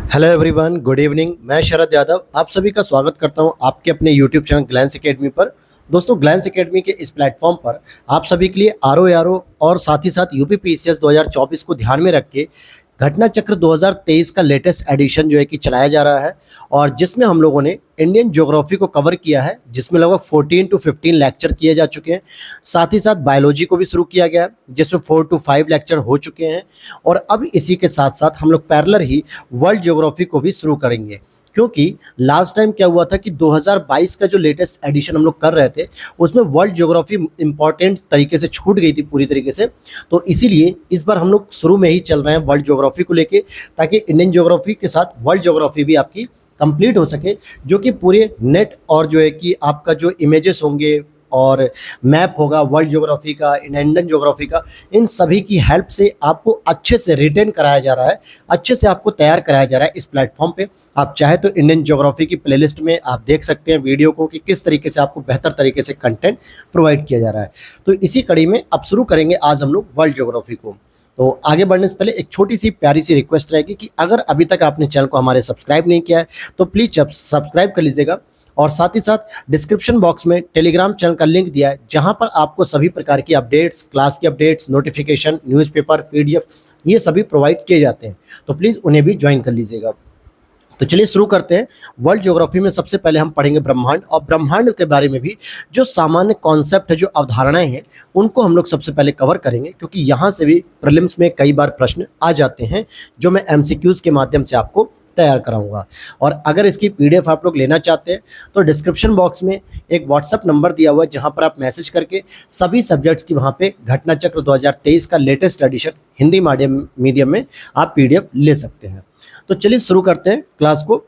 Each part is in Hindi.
Hello everyone, good evening. मैं शरद यादव आप सभी का स्वागत करता हूं आपके अपने यूट्यूब चैनल ग्लैंस एकेडमी पर। दोस्तों, ग्लैंस एकेडमी के इस प्लेटफॉर्म पर आप सभी के लिए आरओ और साथ ही साथ यूपी पीसीएस 2024 को ध्यान में रख के घटना चक्र 2023 का लेटेस्ट एडिशन जो है कि चलाया जा रहा है, और जिसमें हम लोगों ने इंडियन ज्योग्राफी को कवर किया है, जिसमें लगभग 14 to 15 लेक्चर किए जा चुके हैं। साथ ही साथ बायोलॉजी को भी शुरू किया गया है, जिसमें 4 to 5 लेक्चर हो चुके हैं। और अब इसी के साथ साथ हम लोग पैरेलल ही वर्ल्ड ज्योग्राफी को भी शुरू करेंगे, क्योंकि लास्ट टाइम क्या हुआ था कि 2022 का जो लेटेस्ट एडिशन हम लोग कर रहे थे, उसमें वर्ल्ड ज्योग्राफी इंपॉर्टेंट तरीके से छूट गई थी पूरी तरीके से। तो इसीलिए इस बार हम लोग शुरू में ही चल रहे हैं वर्ल्ड ज्योग्राफी को लेके, ताकि इंडियन ज्योग्राफी के साथ वर्ल्ड ज्योग्राफी भी आपकी कंप्लीट हो सके, जो कि पूरे नेट और जो है कि आपका जो इमेजेस होंगे और मैप होगा वर्ल्ड ज्योग्राफी का, इंडियन ज्योग्राफी का, इन सभी की हेल्प से आपको अच्छे से रिटेन कराया जा रहा है, अच्छे से आपको तैयार कराया जा रहा है इस प्लेटफॉर्म पे। आप चाहे तो इंडियन ज्योग्राफी की प्लेलिस्ट में आप देख सकते हैं वीडियो को कि किस तरीके से आपको बेहतर तरीके से कंटेंट प्रोवाइड किया जा रहा है। तो इसी कड़ी में अब शुरू करेंगे आज हम लोग वर्ल्ड ज्योग्राफी को। तो आगे बढ़ने से पहले एक छोटी सी प्यारी सी रिक्वेस्ट रहेगी कि अगर अभी तक आपने चैनल को हमारे सब्सक्राइब नहीं किया है तो प्लीज़ सब्सक्राइब कर लीजिएगा। और साथ ही साथ डिस्क्रिप्शन बॉक्स में टेलीग्राम चैनल का लिंक दिया है, जहां पर आपको सभी प्रकार की अपडेट्स, क्लास की अपडेट्स, नोटिफिकेशन, न्यूज़पेपर, पीडीएफ, ये सभी प्रोवाइड किए जाते हैं। तो प्लीज़ उन्हें भी ज्वाइन कर लीजिएगा। तो चलिए शुरू करते हैं। वर्ल्ड ज्योग्राफी में सबसे पहले हम पढ़ेंगे ब्रह्मांड, और ब्रह्मांड के बारे में भी जो सामान्य कॉन्सेप्ट है, जो अवधारणाएं हैं, उनको हम लोग सबसे पहले कवर करेंगे, क्योंकि यहाँ से भी प्रीलिम्स में कई बार प्रश्न आ जाते हैं, जो मैं एमसीक्यूज के माध्यम से आपको तैयार कराऊंगा। और अगर इसकी पीडीएफ आप लोग लेना चाहते हैं तो डिस्क्रिप्शन बॉक्स में एक व्हाट्सएप नंबर दिया हुआ है, जहां पर आप मैसेज करके सभी सब्जेक्ट्स की वहां पे घटना चक्र 2023 का लेटेस्ट एडिशन हिंदी मीडियम में आप पीडीएफ ले सकते हैं। तो चलिए शुरू करते हैं क्लास को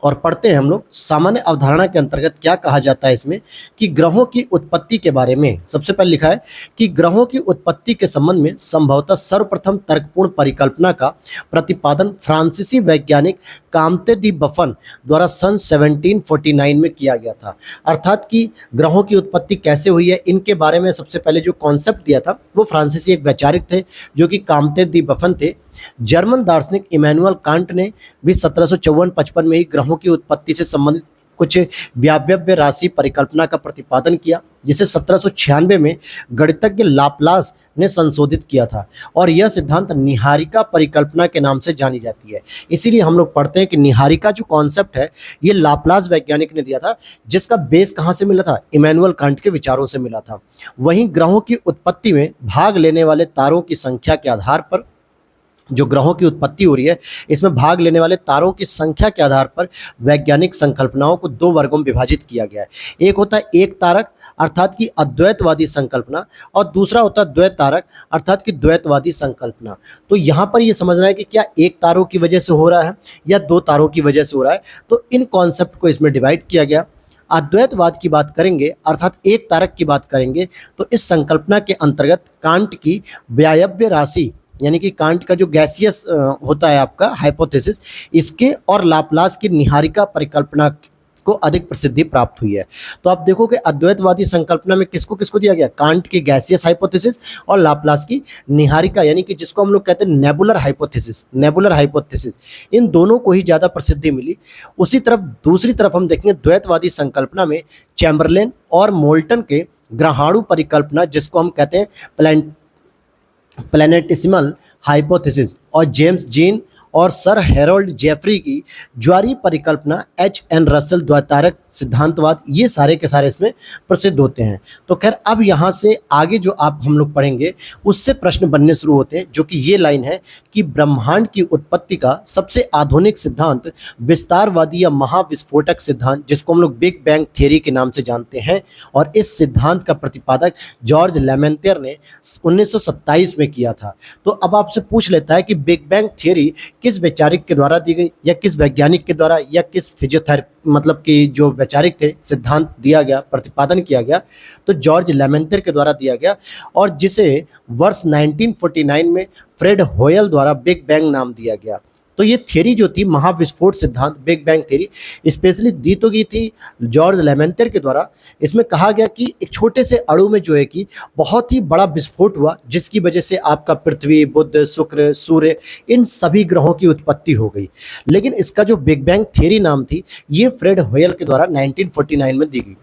और पढ़ते हैं हम लोग सामान्य अवधारणा के अंतर्गत क्या कहा जाता है इसमें, कि ग्रहों की उत्पत्ति के बारे में। सबसे पहले लिखा है कि ग्रहों की उत्पत्ति के संबंध में संभवतः सर्वप्रथम तर्कपूर्ण परिकल्पना का प्रतिपादन फ्रांसीसी वैज्ञानिक कामते दी बफन द्वारा सन 1749 में किया गया था। अर्थात कि ग्रहों की उत्पत्ति कैसे हुई है, इनके बारे में सबसे पहले जो कॉन्सेप्ट दिया था वो फ्रांसीसी एक वैचारिक थे, जो कि कामते दी बफन थे। जर्मन दार्शनिक इमैनुअल कांट ने भी 1754-55 में ही ग्रहों की उत्पत्ति से संबंधित कुछ व्यावव्य राशि परिकल्पना का प्रतिपादन किया, जिसे 1796 में गणितज्ञ लाप्लास ने संशोधित किया था, और यह सिद्धांत निहारिका परिकल्पना के नाम से जानी जाती है। इसीलिए हम लोग पढ़ते हैं कि निहारिका जो कॉन्सेप्ट है, ये लाप्लास वैज्ञानिक ने दिया था, जिसका बेस कहाँ से मिला था? इमैनुअल कांट के विचारों से मिला था। वहीं ग्रहों की उत्पत्ति में भाग लेने वाले तारों की संख्या के आधार पर, जो ग्रहों की उत्पत्ति हो रही है, इसमें भाग लेने वाले तारों की संख्या के आधार पर वैज्ञानिक संकल्पनाओं को दो वर्गों में विभाजित किया गया है। एक होता है एक तारक अर्थात कि अद्वैतवादी संकल्पना, और दूसरा होता है द्वैत तारक अर्थात कि द्वैतवादी संकल्पना। तो यहाँ पर ये समझना है कि क्या एक तारों की वजह से हो रहा है या दो तारों की वजह से हो रहा है। तो इन कॉन्सेप्ट को इसमें डिवाइड किया गया। अद्वैतवाद की बात करेंगे अर्थात एक तारक की बात करेंगे, तो इस संकल्पना के अंतर्गत कांट की व्यायव्य राशि, यानी कि कांट का जो गैसियस होता है आपका हाइपोथेसिस, इसके और लाप्लास की निहारिका परिकल्पना को अधिक प्रसिद्धि प्राप्त हुई है। तो आप देखो कि अद्वैतवादी संकल्पना में किसको किसको दिया गया? कांट की गैसियस हाइपोथेसिस और लाप्लास की निहारिका, यानी कि जिसको हम लोग कहते हैं नेबुलर हाइपोथेसिस। नेबुलर हाइपोथेसिस, इन दोनों को ही ज़्यादा प्रसिद्धि मिली। उसी तरफ दूसरी तरफ हम देखेंगे द्वैतवादी संकल्पना में चैम्बरलेन और मोल्टन के ग्रहाणु परिकल्पना, जिसको हम कहते हैं प्लैनेटिसिमल हाइपोथेसिस, और जेम्स जीन और सर हेरोल्ड जेफरी की ज्वारीय परिकल्पना, एच.एन. रसेल द्वैतारक सिद्धांतवाद, ये सारे के सारे इसमें प्रसिद्ध होते हैं। तो खैर अब यहाँ से आगे जो आप हम लोग पढ़ेंगे उससे प्रश्न बनने शुरू होते हैं, जो कि ये लाइन है कि ब्रह्मांड की उत्पत्ति का सबसे आधुनिक सिद्धांत विस्तारवादी या महाविस्फोटक सिद्धांत, जिसको हम लोग बिग बैंग थियरी के नाम से जानते हैं, और इस सिद्धांत का प्रतिपादक जॉर्ज लेमेंटियर ने 1927 में किया था। तो अब आपसे पूछ लेता है कि बिग बैंग थियरी किस वैचारिक के द्वारा दी गई, या किस वैज्ञानिक के द्वारा, या किस फिजियोथेरेपी, मतलब कि जो वैचारिक थे, सिद्धांत दिया गया, प्रतिपादन किया गया, तो जॉर्ज लेमेंटियर के द्वारा दिया गया, और जिसे वर्ष 1949 में फ्रेड होयल द्वारा बिग बैंग नाम दिया गया। तो ये थ्योरी जो थी महाविस्फोट सिद्धांत, big bang theory, specially the तो गई थी जॉर्ज लेमेंटर के द्वारा। इसमें कहा गया कि एक छोटे से अणु में जो है कि बहुत ही बड़ा विस्फोट हुआ, जिसकी वजह से आपका पृथ्वी, बुध, शुक्र, सूर्य, इन सभी ग्रहों की उत्पत्ति हो गई। लेकिन इसका जो बिग बैंग थ्योरी नाम थी, ये फ्रेड होयल के द्वारा 1949 में दी गई।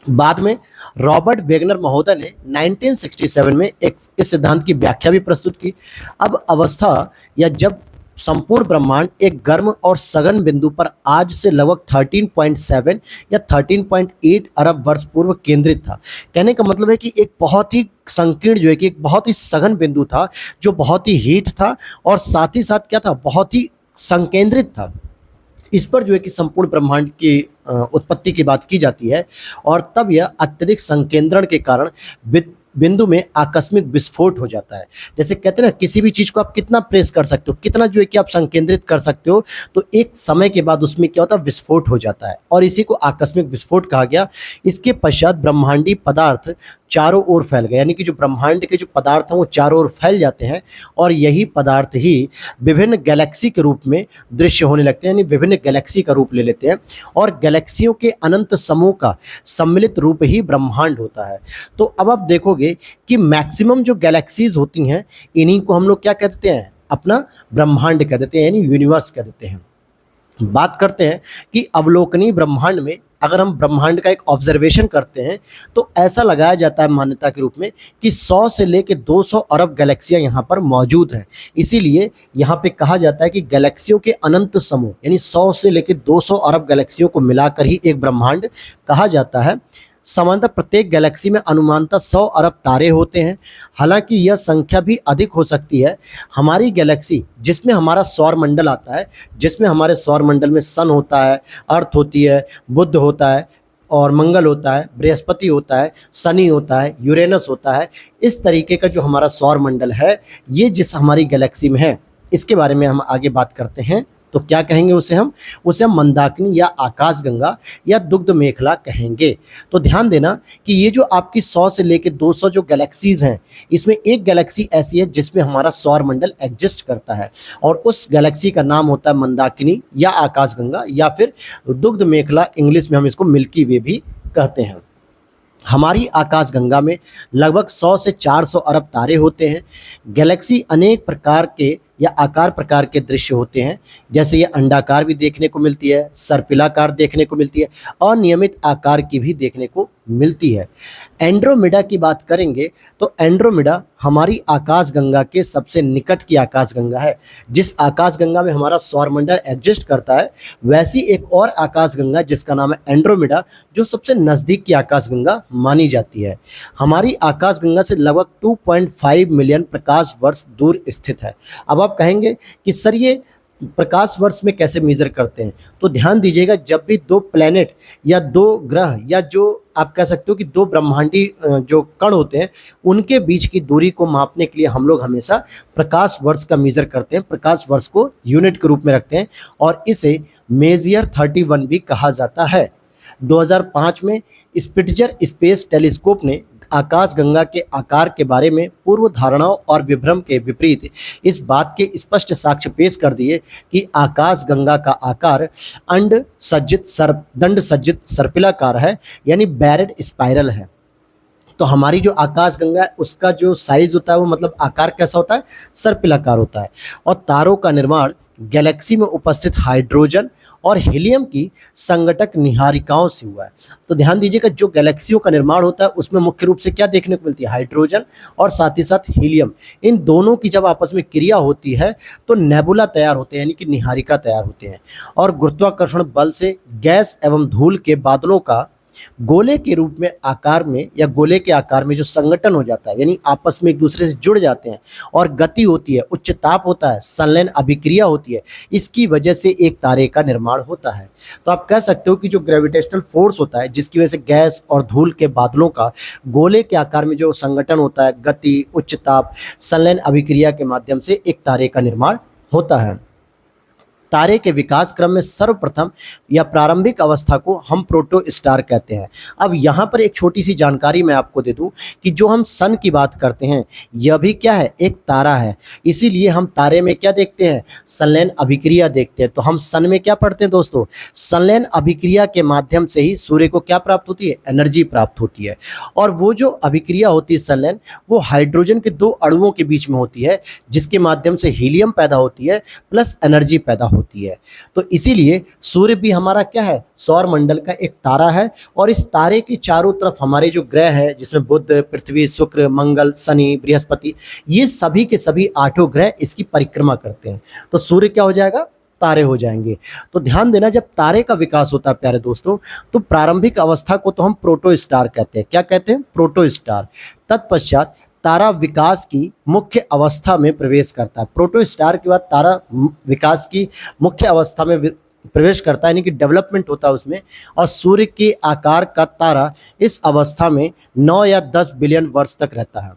बाद में रॉबर्ट वेगनर महोदय ने 1967 में एक इस सिद्धांत की व्याख्या भी प्रस्तुत की। अब अवस्था या जब संपूर्ण ब्रह्मांड एक गर्म और सघन बिंदु पर आज से लगभग 13.7 या 13.8 अरब वर्ष पूर्व केंद्रित था। कहने का मतलब है कि एक बहुत ही संकीर्ण जो है कि एक बहुत ही सघन बिंदु था, जो बहुत ही हीट था और साथ ही साथ क्या था, बहुत ही संकेंद्रित था। इस पर जो है कि संपूर्ण ब्रह्मांड की उत्पत्ति की बात की जाती है। और तब यह अत्यधिक संकेंद्रण के कारण बिंदु में आकस्मिक विस्फोट हो जाता है। जैसे कहते हैं ना, किसी भी चीज को आप कितना प्रेस कर सकते हो, कितना जो है कि आप संकेंद्रित कर सकते हो, तो एक समय के बाद उसमें क्या होता है, विस्फोट हो जाता है, और इसी को आकस्मिक विस्फोट कहा गया। इसके पश्चात ब्रह्मांडीय पदार्थ चारों ओर फैल गए, यानी कि जो ब्रह्मांड के जो पदार्थ हैं वो चारों ओर फैल जाते हैं, और यही पदार्थ ही विभिन्न गैलेक्सी के रूप में दृश्य होने लगते हैं, यानी विभिन्न गैलेक्सी का रूप ले लेते हैं, और गैलेक्सियों के अनंत समूह का सम्मिलित रूप ही ब्रह्मांड होता है। तो अब आप देखोगे कि मैक्सिमम जो गैलेक्सीज होती हैं, इन्हीं को हम लोग क्या कह देते हैं, अपना ब्रह्मांड कह देते हैं, यानी यूनिवर्स कह देते हैं। बात करते हैं कि अवलोकनीय ब्रह्मांड में अगर हम ब्रह्मांड का एक ऑब्जर्वेशन करते हैं, तो ऐसा लगाया जाता है मान्यता के रूप में कि 100 से लेकर 200 अरब गैलेक्सियां यहाँ पर मौजूद हैं। इसीलिए यहाँ पे कहा जाता है कि गैलेक्सियों के अनंत समूह, यानी 100 से लेकर 200 अरब गैलेक्सियों को मिलाकर ही एक ब्रह्मांड कहा जाता है। सामान्यतः प्रत्येक गैलेक्सी में अनुमानतः 100 अरब तारे होते हैं। हालांकि यह संख्या भी अधिक हो सकती है। हमारी गैलेक्सी, जिसमें हमारा सौर मंडल आता है, जिसमें हमारे सौर मंडल में सन होता है, अर्थ होती है, बुध होता है और मंगल होता है, बृहस्पति होता है, शनि होता है, यूरेनस होता है, इस तरीके का जो हमारा सौर मंडल है, ये जिस हमारी गैलेक्सी में है, इसके बारे में हम आगे बात करते हैं। तो क्या कहेंगे उसे हम मंदाकिनी या आकाशगंगा या दुग्ध मेखला कहेंगे। तो ध्यान देना कि ये जो आपकी 100 से लेकर 200 जो गैलेक्सीज हैं, इसमें एक गैलेक्सी ऐसी है जिसमें हमारा सौर मंडल एग्जिस्ट करता है, और उस गैलेक्सी का नाम होता है मंदाकिनी या आकाशगंगा, या फिर दुग्ध मेखला, इंग्लिश में हम इसको मिल्की वे भी कहते हैं। हमारी आकाशगंगा में लगभग 100 से 400 अरब तारे होते हैं। गैलेक्सी अनेक प्रकार के या आकार प्रकार के दृश्य होते हैं, जैसे ये अंडाकार भी देखने को मिलती है, सर्पिलाकार देखने को मिलती है, अनियमित आकार की भी देखने को मिलती है। एंड्रोमेडा की बात करेंगे तो एंड्रोमेडा हमारी आकाशगंगा के सबसे निकट की आकाशगंगा है। जिस आकाशगंगा में हमारा सौरमंडल एग्जिस्ट करता है, वैसी एक और आकाशगंगा जिसका नाम है एंड्रोमेडा, जो सबसे नज़दीक की आकाशगंगा मानी जाती है। हमारी आकाशगंगा से लगभग 2.5 मिलियन प्रकाश वर्ष दूर स्थित है। अब आप कहेंगे कि सर ये प्रकाश वर्ष में कैसे मेजर करते हैं, तो ध्यान दीजिएगा, जब भी दो प्लैनेट या दो ग्रह या जो आप कह सकते हो कि दो ब्रह्मांडी जो कण होते हैं, उनके बीच की दूरी को मापने के लिए हम लोग हमेशा प्रकाश वर्ष का मेजर करते हैं, प्रकाश वर्ष को यूनिट के रूप में रखते हैं, और इसे मेजियर 31 भी कहा जाता है। 2005 में स्पिट्जर स्पेस टेलीस्कोप ने आकाशगंगा के आकार के बारे में पूर्व धारणाओं और विभ्रम के विपरीत इस बात के स्पष्ट साक्ष्य पेश कर दिए कि आकाशगंगा का आकार दंड सज्जित सर्पिलाकार है, यानी बैरेड स्पाइरल है। तो हमारी जो आकाशगंगा है उसका जो साइज होता है वो मतलब आकार कैसा होता है, सर्पिलाकार होता है। और तारों का निर्माण गैलेक्सी में उपस्थित हाइड्रोजन और हीलियम की संगठक निहारिकाओं से हुआ है। तो ध्यान दीजिएगा, जो गैलेक्सियों का निर्माण होता है उसमें मुख्य रूप से क्या देखने को मिलती है, हाइड्रोजन और साथ ही साथ हीलियम। इन दोनों की जब आपस में क्रिया होती है तो नेबुला तैयार होते हैं, यानी कि निहारिका तैयार होते हैं, और गुरुत्वाकर्षण बल से गैस एवं धूल के बादलों का गोले के रूप में आकार में या गोले के आकार में जो संगठन हो जाता है, यानी आपस में एक दूसरे से जुड़ जाते हैं, और गति होती है, उच्च ताप होता है, संलयन अभिक्रिया होती है, इसकी वजह से एक तारे का निर्माण होता है। तो आप कह सकते हो कि जो ग्रेविटेशनल फोर्स होता है, जिसकी वजह से गैस और धूल के बादलों का गोले के आकार में जो संगठन होता है, गति, उच्च ताप, संलयन अभिक्रिया के माध्यम से एक तारे का निर्माण होता है। तारे के विकास क्रम में सर्वप्रथम या प्रारंभिक अवस्था को हम प्रोटो स्टार कहते हैं। अब यहाँ पर एक छोटी सी जानकारी मैं आपको दे दूं कि जो हम सन की बात करते हैं यह भी क्या है, एक तारा है। इसीलिए हम तारे में क्या देखते हैं, संलयन अभिक्रिया देखते हैं। तो हम सन में क्या पढ़ते हैं दोस्तों, संलयन अभिक्रिया के माध्यम से ही सूर्य को क्या प्राप्त होती है, एनर्जी प्राप्त होती है। और वो जो अभिक्रिया होती है संलयन, वो हाइड्रोजन के दो अणुओं के बीच में होती है, जिसके माध्यम से हीलियम पैदा होती है प्लस एनर्जी पैदा होती है। तो इसीलिए सूर्य भी हमारा क्या है, सौर मंडल का एक तारा है। और इस तारे के चारों तरफ हमारे जो ग्रह है, जिसमें बुध, पृथ्वी, शुक्र, मंगल, शनि, बृहस्पति, ये सभी के सभी 8 ग्रह इसकी परिक्रमा करते हैं। तो सूर्य क्या हो जाएगा, तारे हो जाएंगे। तो ध्यान देना, जब तारे का विकास होता है प्यारे दोस्तों, तो प्रारंभिक अवस्था को तो हम प्रोटो स्टार कहते हैं। क्या कहते हैं, प्रोटो स्टार। तत्पश्चात तारा विकास की मुख्य अवस्था में प्रवेश करता है। प्रोटो स्टार के बाद तारा विकास की मुख्य अवस्था में प्रवेश करता है, यानी कि डेवलपमेंट होता है उसमें। और सूर्य के आकार का तारा इस अवस्था में 9 या 10 बिलियन वर्ष तक रहता है।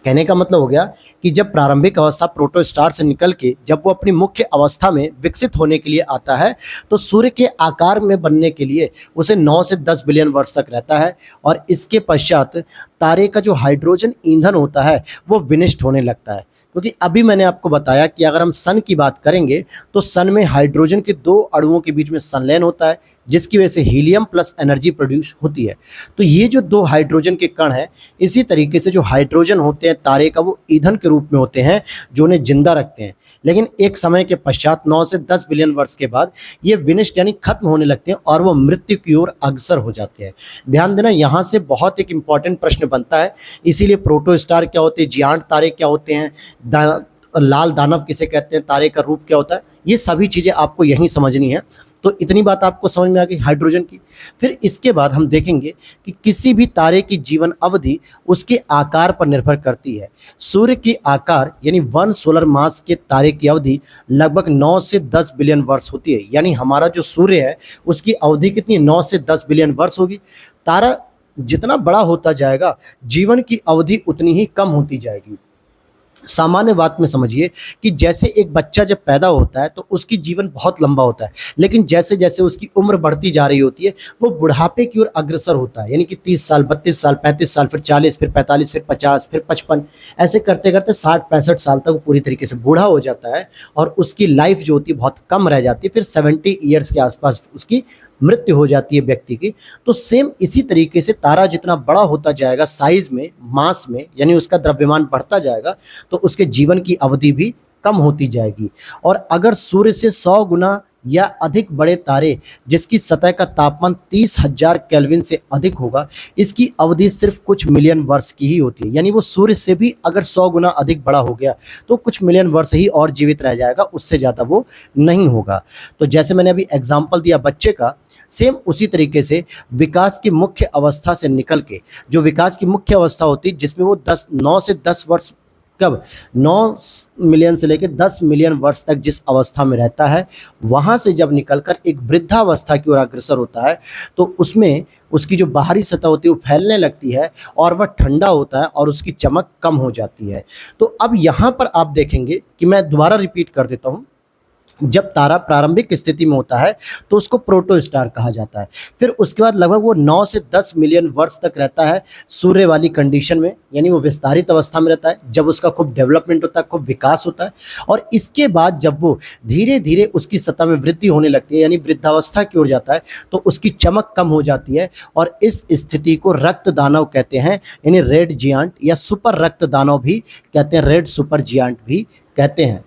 कहने का मतलब हो गया कि जब प्रारंभिक अवस्था प्रोटो स्टार से निकल के जब वो अपनी मुख्य अवस्था में विकसित होने के लिए आता है, तो सूर्य के आकार में बनने के लिए उसे 9 से 10 बिलियन वर्ष तक रहता है। और इसके पश्चात तारे का जो हाइड्रोजन ईंधन होता है वो विनिष्ट होने लगता है। क्योंकि अभी मैंने आपको बताया कि अगर हम सन की बात करेंगे तो सन में हाइड्रोजन के दो अणुओं के बीच में संलयन होता है, जिसकी वजह से हीलियम प्लस एनर्जी प्रोड्यूस होती है। तो ये जो दो हाइड्रोजन के कण हैं, इसी तरीके से जो हाइड्रोजन होते हैं तारे का, वो ईंधन के रूप में होते हैं जो उन्हें जिंदा रखते हैं। लेकिन एक समय के पश्चात 9 से 10 बिलियन वर्ष के बाद ये विनिष्ट यानी खत्म होने लगते हैं और वो मृत्यु की ओर अग्रसर हो जाते हैं। ध्यान देना, यहाँ से बहुत एक इंपॉर्टेंट प्रश्न बनता है। इसीलिए प्रोटो स्टार क्या होते हैं, जियांट तारे क्या होते हैं, लाल दानव किसे कहते हैं, तारे का रूप क्या होता है, ये सभी चीज़ें आपको यहीं समझनी है। तो इतनी बात आपको समझ में आ गई हाइड्रोजन की। फिर इसके बाद हम देखेंगे कि किसी भी तारे की जीवन अवधि उसके आकार पर निर्भर करती है। सूर्य के आकार यानी 1 सोलर मास के तारे की अवधि लगभग 9 से 10 बिलियन वर्ष होती है। यानी हमारा जो सूर्य है उसकी अवधि कितनी, 9 से 10 बिलियन वर्ष होगी। तारा जितना बड़ा होता जाएगा जीवन की अवधि उतनी ही कम होती जाएगी। सामान्य बात में समझिए कि जैसे एक बच्चा जब पैदा होता है तो उसकी जीवन बहुत लंबा होता है, लेकिन जैसे जैसे उसकी उम्र बढ़ती जा रही होती है वो बुढ़ापे की ओर अग्रसर होता है। यानी कि 30 साल, 32 साल, 35 साल, फिर 40, फिर 45, फिर 50, फिर 55, ऐसे करते करते 60-65 साल तक वो पूरी तरीके से बूढ़ा हो जाता है और उसकी लाइफ जो होती है बहुत कम रह जाती है। फिर 70 ईयर्स के आसपास उसकी मृत्यु हो जाती है व्यक्ति की। तो सेम इसी तरीके से तारा जितना बड़ा होता जाएगा साइज में, मास में, यानी उसका द्रव्यमान बढ़ता जाएगा, तो उसके जीवन की अवधि भी कम होती जाएगी। और अगर सूर्य से 100 गुना या अधिक बड़े तारे जिसकी सतह का तापमान 30,000 केल्विन से अधिक होगा, इसकी अवधि सिर्फ कुछ मिलियन वर्ष की ही होती है। यानी वो सूर्य से भी अगर 100 गुना अधिक बड़ा हो गया तो कुछ मिलियन वर्ष ही और जीवित रह जाएगा, उससे ज़्यादा वो नहीं होगा। तो जैसे मैंने अभी एग्जाम्पल दिया बच्चे का, सेम उसी तरीके से विकास की मुख्य अवस्था से निकल के जो विकास की मुख्य अवस्था होती है जिसमें वो 9 से 10 वर्ष, कब 9 मिलियन से लेकर 10 मिलियन वर्ष तक जिस अवस्था में रहता है, वहाँ से जब निकलकर एक वृद्धावस्था की ओर अग्रसर होता है तो उसमें उसकी जो बाहरी सतह होती है वो फैलने लगती है और वह ठंडा होता है और उसकी चमक कम हो जाती है। तो अब यहाँ पर आप देखेंगे कि मैं दोबारा रिपीट कर देता हूँ, जब तारा प्रारंभिक स्थिति में होता है तो उसको प्रोटो स्टार कहा जाता है। फिर उसके बाद लगभग वो 9 से 10 मिलियन वर्ष तक रहता है सूर्य वाली कंडीशन में, यानी वो विस्तारित अवस्था में रहता है जब उसका खूब डेवलपमेंट होता है, खूब विकास होता है। और इसके बाद जब वो धीरे धीरे उसकी सतह में वृद्धि होने लगती है, यानी वृद्धावस्था की ओर जाता है, तो उसकी चमक कम हो जाती है और इस स्थिति को रक्त दानव कहते हैं, यानी रेड जियांट या सुपर रक्त दानव भी कहते हैं, रेड सुपर जियांट भी कहते हैं।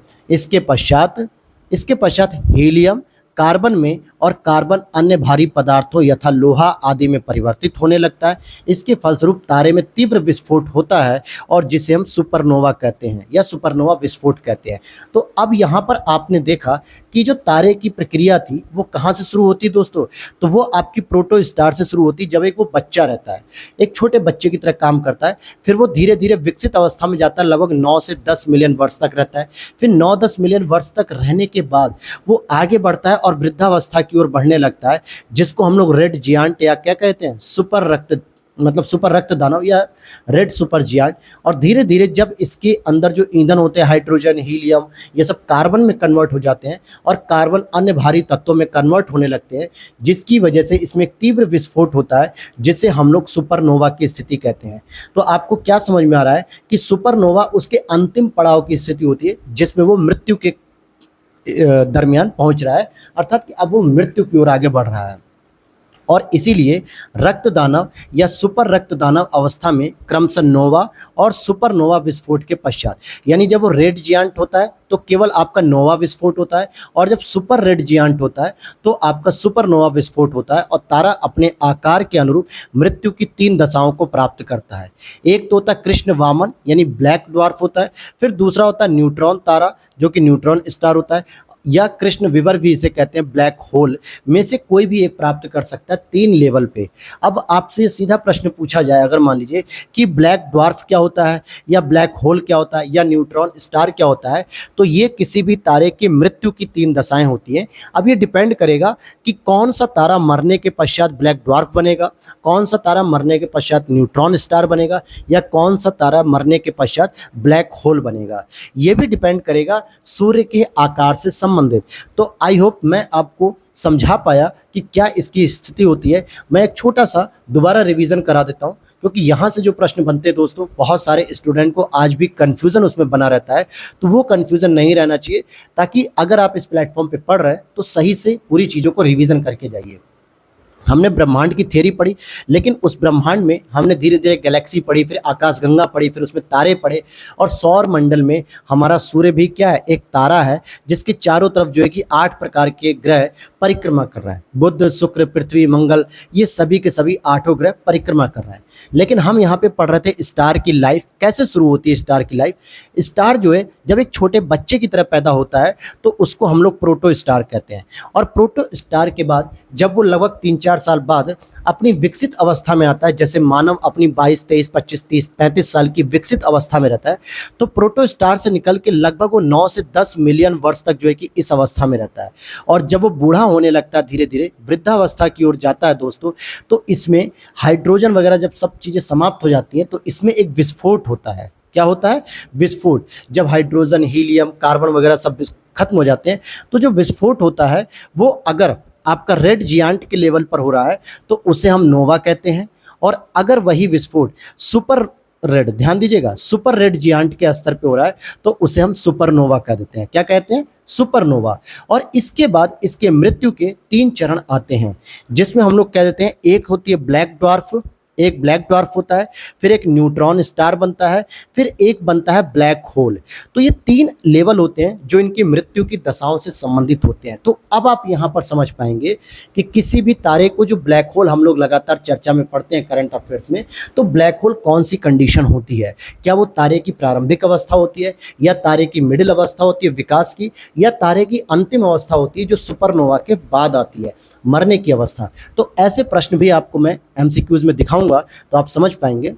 इसके पश्चात हीलियम कार्बन में और कार्बन अन्य भारी पदार्थों यथा लोहा आदि में परिवर्तित होने लगता है। इसके फलस्वरूप तारे में तीव्र विस्फोट होता है और जिसे हम सुपरनोवा कहते हैं या सुपरनोवा विस्फोट कहते हैं। तो अब यहाँ पर आपने देखा कि जो तारे की प्रक्रिया थी वो कहाँ से शुरू होती है दोस्तों, तो वो आपकी प्रोटो स्टार से शुरू होती है। जब एक वो बच्चा रहता है, एक छोटे बच्चे की तरह काम करता है, फिर वो धीरे धीरे विकसित अवस्था में जाता है, लगभग 9 से 10 मिलियन वर्ष तक रहता है। फिर 9-10 मिलियन वर्ष तक रहने के बाद वो आगे बढ़ता है और वृद्धावस्था की ओर बढ़ने लगता है, जिसको हम लोग रेड जियांट या क्या कहते हैं, सुपर रक्त मतलब सुपर रक्त दानव या रेड सुपर जियांट। और धीरे धीरे जब इसके अंदर जो ईंधन होते हैं हाइड्रोजन, हीलियम, ये सब कार्बन में कन्वर्ट हो जाते हैं और कार्बन अन्य भारी तत्वों में कन्वर्ट होने लगते हैं, जिसकी वजह से इसमें एक तीव्र विस्फोट होता है जिसे हम लोग सुपरनोवा की स्थिति कहते हैं। तो आपको क्या समझ में आ रहा है कि सुपरनोवा उसके अंतिम पड़ाव की स्थिति होती है जिसमें वो मृत्यु के दरमियान पहुंच रहा है, अर्थात कि अब वो मृत्यु की ओर आगे बढ़ रहा है। और इसीलिए रक्त दानव या सुपर रक्त दानव अवस्था में क्रमशः नोवा और सुपरनोवा विस्फोट के पश्चात, यानी जब वो रेड जियांट होता है तो केवल आपका नोवा विस्फोट होता है, और जब सुपर रेड जियांट होता है तो आपका सुपरनोवा विस्फोट होता है और तारा अपने आकार के अनुरूप मृत्यु की 3 दशाओं को प्राप्त करता है। एक तो होता है कृष्ण वामन यानी ब्लैक ड्वार्फ होता है, फिर दूसरा होता है न्यूट्रॉन तारा जो कि न्यूट्रॉन स्टार होता है, या कृष्ण विवर भी इसे कहते हैं, ब्लैक होल में से कोई भी एक प्राप्त कर सकता है 3 लेवल पे। अब आपसे सीधा प्रश्न पूछा जाए, अगर मान लीजिए कि ब्लैक ड्वार्फ क्या होता है या ब्लैक होल क्या होता है या न्यूट्रॉन स्टार क्या होता है, तो ये किसी भी तारे की मृत्यु की 3 दशाएं होती हैं। अब ये डिपेंड करेगा कि कौन सा तारा मरने के पश्चात ब्लैक ड्वार्फ बनेगा, कौन सा तारा मरने के पश्चात न्यूट्रॉन स्टार बनेगा, या कौन सा तारा मरने के पश्चात ब्लैक होल बनेगा। ये भी डिपेंड करेगा सूर्य के आकार से संबंधित। तो आई होप मैं आपको समझा पाया कि क्या इसकी स्थिति होती है। मैं एक छोटा सा दोबारा रिवीजन करा देता हूं, क्योंकि यहाँ से जो प्रश्न बनते हैं दोस्तों, बहुत सारे स्टूडेंट को आज भी कन्फ्यूज़न उसमें बना रहता है, तो वो कन्फ्यूज़न नहीं रहना चाहिए, ताकि अगर आप इस प्लेटफॉर्म पे पढ़ रहे हैं तो सही से पूरी चीज़ों को रिवीजन करके जाइए। हमने ब्रह्मांड की थ्योरी पढ़ी, लेकिन उस ब्रह्मांड में हमने धीरे धीरे गैलेक्सी पढ़ी, फिर आकाशगंगा पढ़ी, फिर उसमें तारे पढ़े, और सौर मंडल में हमारा सूर्य भी क्या है, एक तारा है जिसके चारों तरफ जो है कि 8 प्रकार के ग्रह परिक्रमा कर रहा है। बुध, शुक्र, पृथ्वी, मंगल, ये सभी के सभी 8 ग्रह परिक्रमा कर रहे हैं। लेकिन हम यहाँ पे पढ़ रहे थे स्टार की लाइफ कैसे शुरू होती है। स्टार की लाइफ, स्टार जो है जब एक छोटे बच्चे की तरह पैदा होता है तो उसको हम लोग प्रोटो स्टार कहते हैं, और प्रोटो स्टार के बाद जब वो लगभग 3-4 साल बाद अपनी विकसित अवस्था में आता है, जैसे मानव अपनी 22, 23, 25, 30, 35 साल की विकसित अवस्था में रहता है, तो प्रोटो स्टार से निकल के लगभग वो 9 से 10 मिलियन वर्ष तक जो है कि इस अवस्था में रहता है। और जब वो बूढ़ा होने लगता है, धीरे धीरे वृद्धावस्था की ओर जाता है दोस्तों, तो इसमें हाइड्रोजन वगैरह जब सब चीज़ें समाप्त हो जाती हैं तो इसमें एक विस्फोट होता है। क्या होता है? विस्फोट। जब हाइड्रोजन, हीलियम, कार्बन वगैरह सब खत्म हो जाते हैं तो जो विस्फोट होता है वो अगर आपका रेड जियांट के लेवल पर हो रहा है तो उसे हम नोवा कहते हैं, और अगर वही विस्फोट सुपर रेड, ध्यान दीजिएगा, सुपर रेड जियांट के स्तर पे हो रहा है तो उसे हम सुपरनोवा कह देते हैं। क्या कहते हैं? सुपरनोवा। और इसके बाद इसके मृत्यु के 3 चरण आते हैं, जिसमें हम लोग कह देते हैं, एक होती है ब्लैक ड्वार्फ, एक ब्लैक ड्वार्फ होता है, फिर एक न्यूट्रॉन स्टार बनता है, फिर एक बनता है ब्लैक होल। तो ये 3 लेवल होते हैं जो इनकी मृत्यु की दशाओं से संबंधित होते हैं। तो अब आप यहाँ पर समझ पाएंगे कि किसी भी तारे को, जो ब्लैक होल हम लोग लगातार चर्चा में पढ़ते हैं करंट अफेयर्स में, तो ब्लैक होल कौन सी कंडीशन होती है। क्या वो तारे की प्रारंभिक अवस्था होती है, या तारे की मिडिल अवस्था होती है विकास की, या तारे की अंतिम अवस्था होती है जो सुपरनोवा के बाद आती है, मरने की अवस्था। तो ऐसे प्रश्न भी आपको मैं एमसीक्यूज में दिखाऊंगा तो आप समझ पाएंगे।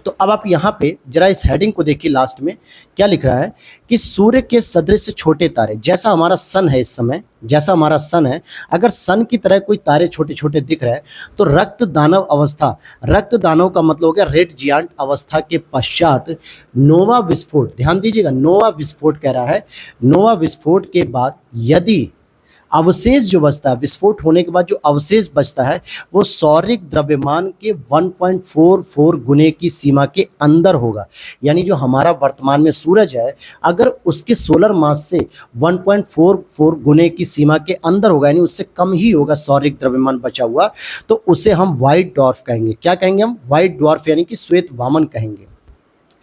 तो अब आप यहाँ पे जरा इस हेडिंग को देखिए, लास्ट में क्या लिख रहा है कि सूर्य के सदृश छोटे तारे, जैसा हमारा सन है इस समय, जैसा हमारा सन है, अगर सन की तरह कोई तारे छोटे छोटे दिख रहे हैं तो रक्त दानव अवस्था, रक्त दानव का मतलब हो गया रेड जियांट अवस्था के पश्चात नोवा विस्फोट, ध्यान दीजिएगा, नोवा विस्फोट कह रहा है, नोवा विस्फोट के बाद यदि अवशेष जो बचता है, विस्फोट होने के बाद जो अवशेष बचता है वो सौरिक द्रव्यमान के 1.44 गुने की सीमा के अंदर होगा। यानी जो हमारा वर्तमान में सूरज है, अगर उसके सोलर मास से 1.44 गुने की सीमा के अंदर होगा, यानी उससे कम ही होगा सौरिक द्रव्यमान बचा हुआ, तो उसे हम व्हाइट ड्वार्फ कहेंगे। क्या कहेंगे हम? व्हाइट ड्वार्फ, यानी कि श्वेत वामन कहेंगे।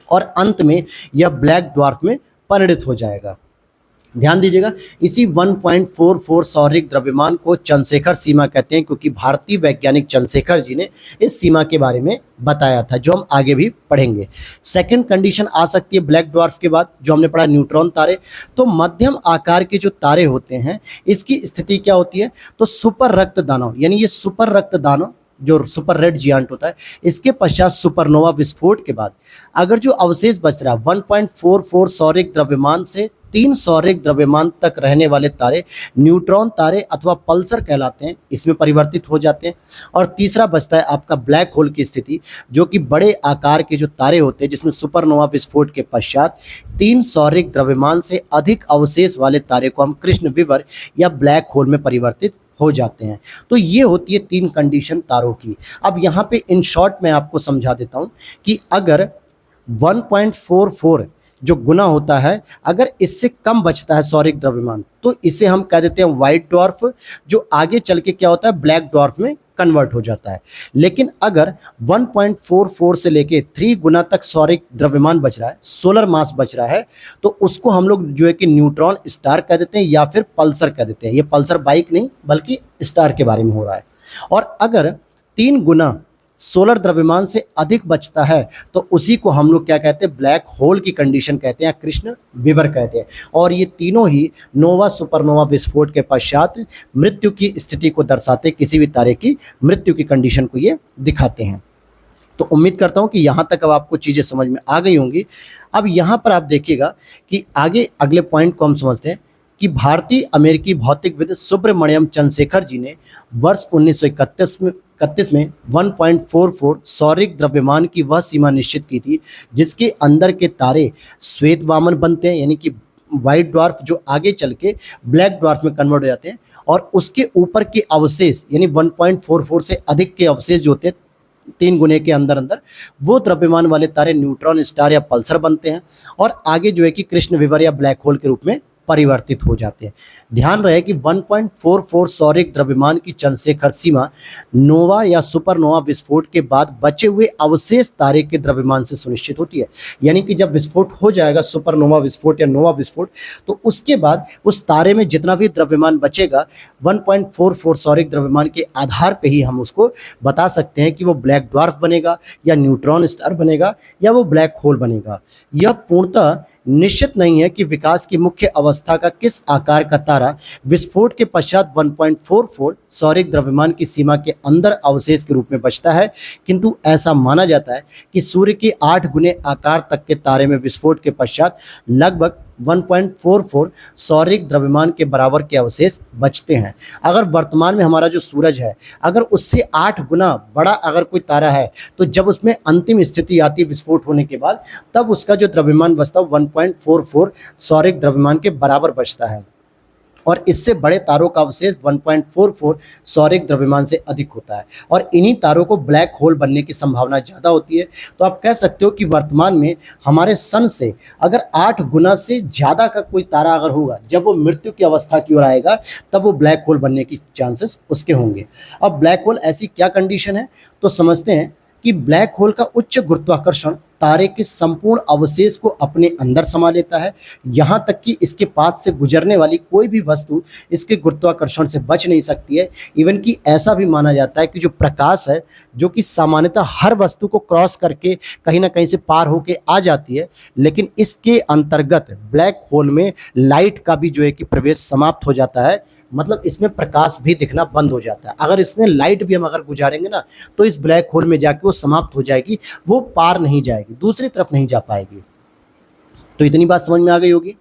और अंत में यह ब्लैक ड्वार्फ में परिणत हो जाएगा। ध्यान दीजिएगा, इसी 1.44 सौरिक द्रव्यमान को चंद्रशेखर सीमा कहते हैं, क्योंकि भारतीय वैज्ञानिक चंद्रशेखर जी ने इस सीमा के बारे में बताया था, जो हम आगे भी पढ़ेंगे। सेकंड कंडीशन आ सकती है ब्लैक ड्वार्फ के बाद, जो हमने पढ़ा न्यूट्रॉन तारे। तो मध्यम आकार के जो तारे होते हैं इसकी स्थिति क्या होती है? तो सुपर रक्त दानव, यानी ये सुपर रक्त दानव जो सुपर रेड जियांट होता है, इसके पश्चात सुपरनोवा विस्फोट के बाद अगर जो अवशेष बच रहा है 1.44 सौरिक द्रव्यमान से 3 सौरिक द्रव्यमान तक रहने वाले तारे न्यूट्रॉन तारे अथवा पल्सर कहलाते हैं, इसमें परिवर्तित हो जाते हैं। और तीसरा बचता है आपका ब्लैक होल की स्थिति, जो कि बड़े आकार के जो तारे होते हैं जिसमें सुपरनोवा विस्फोट के पश्चात 3 सौरिक द्रव्यमान से अधिक अवशेष वाले तारे को हम कृष्ण विवर या ब्लैक होल में परिवर्तित हो जाते हैं। तो ये होती है 3 कंडीशन तारों की। अब यहाँ पे इन शॉर्ट मैं आपको समझा देता हूँ कि अगर 1.44 जो गुना होता है, अगर इससे कम बचता है सौरिक द्रव्यमान, तो इसे हम कह देते हैं व्हाइट ड्वार्फ, जो आगे चल के क्या होता है ब्लैक ड्वार्फ में कन्वर्ट हो जाता है। लेकिन अगर 1.44 से लेके 3 गुना तक सौरिक द्रव्यमान बच रहा है, सोलर मास बच रहा है, तो उसको हम लोग जो है कि न्यूट्रॉन स्टार कह देते हैं या फिर पल्सर कह देते हैं। ये पल्सर बाइक नहीं बल्कि स्टार के बारे में हो रहा है। और अगर 3 गुना सोलर द्रव्यमान से अधिक बचता है तो उसी को हम लोग क्या कहते हैं ब्लैक होल की कंडीशन कहते हैं, कृष्ण विवर कहते हैं। और ये तीनों ही नोवा सुपरनोवा विस्फोट के पश्चात मृत्यु की स्थिति को दर्शाते, किसी भी तारे की मृत्यु की कंडीशन को ये दिखाते हैं। तो उम्मीद करता हूं कि यहाँ तक अब आपको चीज़ें समझ में आ गई होंगी। अब यहाँ पर आप देखिएगा कि आगे अगले पॉइंट को हम समझते हैं कि अमेरिकी भौतिकविद सुब्रमण्यम चंद्रशेखर जी ने वर्ष 1931 में 1.44 सौरिक द्रव्यमान की वह सीमा निश्चित की थी जिसके अंदर के तारे श्वेत वामन बनते हैं, यानी कि व्हाइट ड्वार्फ, जो आगे चल के ब्लैक ड्वार्फ में कन्वर्ट हो जाते हैं। और उसके ऊपर के अवशेष यानी 1.44 से अधिक के अवशेष जो होते हैं 3 गुने के अंदर अंदर, वो द्रव्यमान वाले तारे न्यूट्रॉन स्टार या पल्सर बनते हैं और आगे जो है कि कृष्ण विवर या ब्लैक होल के रूप में परिवर्तित हो जाते हैं। ध्यान रहे कि 1.44 सौरिक द्रव्यमान की चंद्रशेखर सीमा नोवा या सुपरनोवा विस्फोट के बाद बचे हुए अवशेष तारे के द्रव्यमान से सुनिश्चित होती है। यानी कि जब विस्फोट हो जाएगा सुपरनोवा विस्फोट या नोवा विस्फोट, तो उसके बाद उस तारे में जितना भी द्रव्यमान बचेगा 1.44 सौरिक द्रव्यमान के आधार पे ही हम उसको बता सकते हैं कि वो ब्लैक ड्वार्फ बनेगा या न्यूट्रॉन स्टार बनेगा या वो ब्लैक होल बनेगा। यह पूर्णतः निश्चित नहीं है कि विकास की मुख्य अवस्था का किस आकार का तारा विस्फोट के पश्चात 1.44 सौरिक द्रव्यमान की सीमा के अंदर अवशेष के रूप में बचता है, किंतु ऐसा माना जाता है कि सूर्य के 8 गुने आकार तक के तारे में विस्फोट के पश्चात लगभग 1.44 सौरिक द्रव्यमान के बराबर के अवशेष बचते हैं। अगर वर्तमान में हमारा जो सूरज है, अगर उससे 8 गुना बड़ा अगर कोई तारा है, तो जब उसमें अंतिम स्थिति आती है विस्फोट होने के बाद, तब उसका जो द्रव्यमान बचता है 1.44 सौरिक द्रव्यमान के बराबर बचता है। और इससे बड़े तारों का अवशेष 1.44 सौरिक द्रव्यमान से अधिक होता है और इन्हीं तारों को ब्लैक होल बनने की संभावना ज़्यादा होती है। तो आप कह सकते हो कि वर्तमान में हमारे सन से अगर 8 गुना से ज़्यादा का कोई तारा अगर होगा, जब वो मृत्यु की अवस्था की ओर आएगा, तब वो ब्लैक होल बनने की चांसेस उसके होंगे। अब ब्लैक होल ऐसी क्या कंडीशन है, तो समझते हैं कि ब्लैक होल का उच्च गुरुत्वाकर्षण तारे के संपूर्ण अवशेष को अपने अंदर समा लेता है, यहाँ तक कि इसके पास से गुजरने वाली कोई भी वस्तु इसके गुरुत्वाकर्षण से बच नहीं सकती है। इवन कि ऐसा भी माना जाता है कि जो प्रकाश है, जो कि सामान्यतः हर वस्तु को क्रॉस करके कहीं ना कहीं से पार होके आ जाती है, लेकिन इसके अंतर्गत ब्लैक होल में लाइट का भी जो है कि प्रवेश समाप्त हो जाता है, मतलब इसमें प्रकाश भी दिखना बंद हो जाता है। अगर इसमें लाइट भी हम अगर गुजारेंगे ना, तो इस ब्लैक होल में जाके वो समाप्त हो जाएगी, वो पार नहीं जाएगी, दूसरी तरफ नहीं जा पाएगी। तो इतनी बात समझ में आ गई होगी।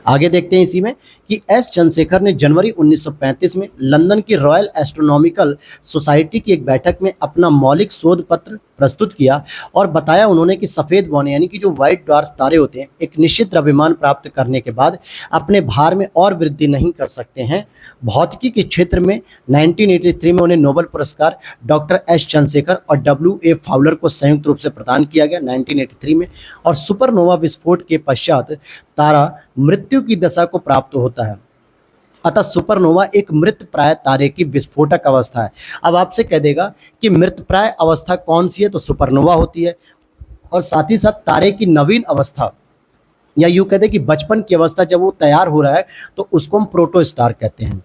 आगे देखते हैं इसी में कि एस चंद्रशेखर ने जनवरी 1935 में लंदन की रॉयल एस्ट्रोनॉमिकल सोसाइटी की एक बैठक में अपना मौलिक शोध पत्र प्रस्तुत किया और बताया उन्होंने कि सफ़ेद बौने यानी कि जो व्हाइट ड्वार्फ तारे होते हैं, एक निश्चित द्रव्यमान प्राप्त करने के बाद अपने भार में और वृद्धि नहीं कर सकते हैं। भौतिकी के क्षेत्र में 1983 में उन्हें नोबेल पुरस्कार डॉक्टर एस चंद्रशेखर और W.A. फाउलर को संयुक्त रूप से प्रदान किया गया 1983 में। और सुपरनोवा विस्फोट के पश्चात तारा मृत्यु की दशा को प्राप्त होता है, अतः सुपरनोवा एक मृतप्राय तारे की विस्फोटक अवस्था है। अब आपसे कह देगा कि मृतप्राय अवस्था कौन सी है, तो सुपरनोवा होती है। और साथ ही साथ तारे की नवीन अवस्था या यूँ कहते हैं कि बचपन की अवस्था जब वो तैयार हो रहा है, तो उसको हम प्रोटोस्टार कहते हैं।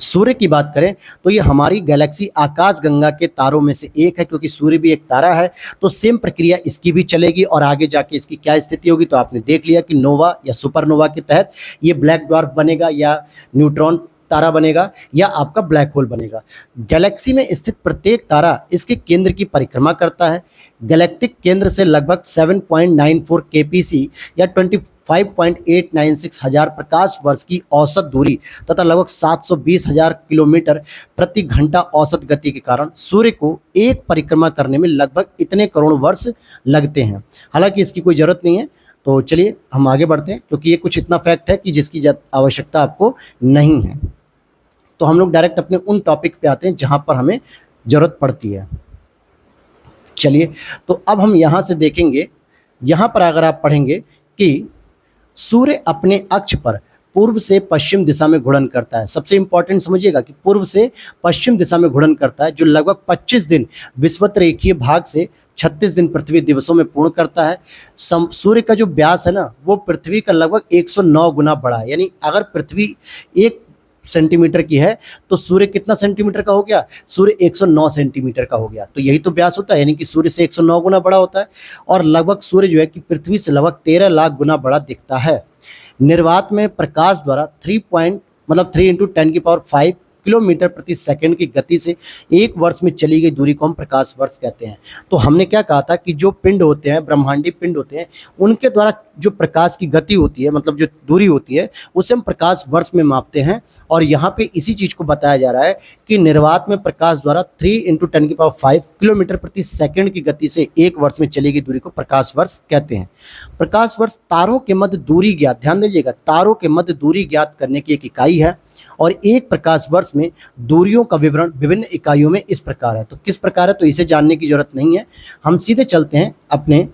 सूर्य की बात करें तो ये हमारी गैलेक्सी आकाशगंगा के तारों में से एक है, क्योंकि सूर्य भी एक तारा है, तो सेम प्रक्रिया इसकी भी चलेगी और आगे जाके इसकी क्या स्थिति होगी। तो आपने देख लिया कि नोवा या सुपरनोवा के तहत ये ब्लैक ड्वार्फ बनेगा या न्यूट्रॉन तारा बनेगा या आपका ब्लैक होल बनेगा। गैलेक्सी में स्थित प्रत्येक तारा इसके केंद्र की परिक्रमा करता है। गैलेक्टिक केंद्र से लगभग 7.94 केपीसी या 25.896 हजार प्रकाश वर्ष की औसत दूरी तथा लगभग 720 हजार किलोमीटर प्रति घंटा औसत गति के कारण सूर्य को एक परिक्रमा करने में लगभग इतने करोड़ वर्ष लगते हैं। हालांकि इसकी कोई जरूरत नहीं है, तो चलिए हम आगे बढ़ते हैं, क्योंकि ये कुछ इतना फैक्ट है कि जिसकी आवश्यकता आपको नहीं है। तो हम लोग डायरेक्ट अपने उन टॉपिक पे आते हैं जहां पर हमें जरूरत पड़ती है। चलिए, तो अब हम यहां से देखेंगे, यहां पर अगर आप पढ़ेंगे कि सूर्य अपने अक्ष पर पूर्व से पश्चिम दिशा में घूर्णन करता है। सबसे इंपॉर्टेंट समझिएगा कि पूर्व से पश्चिम दिशा में घूर्णन करता है, जो लगभग 25 दिन विषुवत रेखीय भाग से 36 दिन पृथ्वी दिवसों में पूर्ण करता है। सूर्य का जो व्यास है ना, वो पृथ्वी का लगभग 109 गुना बड़ा है। यानी अगर पृथ्वी 1 सेंटीमीटर की है तो सूर्य कितना सेंटीमीटर का हो गया? सूर्य 109 सेंटीमीटर का हो गया। तो यही तो व्यास होता है, यानी कि सूर्य से 109 गुना बड़ा होता है। और लगभग सूर्य जो है कि पृथ्वी से लगभग 13 लाख गुना बड़ा दिखता है। निर्वात में प्रकाश द्वारा 3 इंटू 10⁵ किलोमीटर प्रति सेकंड की गति से एक वर्ष में चली गई दूरी को हम प्रकाश वर्ष कहते हैं। तो हमने क्या कहा था कि जो पिंड होते हैं, ब्रह्मांडीय पिंड होते हैं, उनके द्वारा जो प्रकाश की गति होती है, मतलब जो दूरी होती है, उसे हम प्रकाश वर्ष में मापते हैं। और यहाँ पे इसी चीज को बताया जा रहा है कि निर्वात में प्रकाश द्वारा 3 इंटू 10⁵ किलोमीटर प्रति सेकंड की गति से एक वर्ष में चली गई दूरी को प्रकाश वर्ष कहते हैं। प्रकाश वर्ष तारों के मध्य दूरी ज्ञात, ध्यान दीजिएगा, तारों के मध्य दूरी ज्ञात करने की एक इकाई है। और एक प्रकाश वर्ष में दूरियों का विवरण विभिन्न इकाइयों में इस प्रकार है। तो किस प्रकार है, तो इसे जानने की जरूरत नहीं है। हम सीधे चलते हैं अपने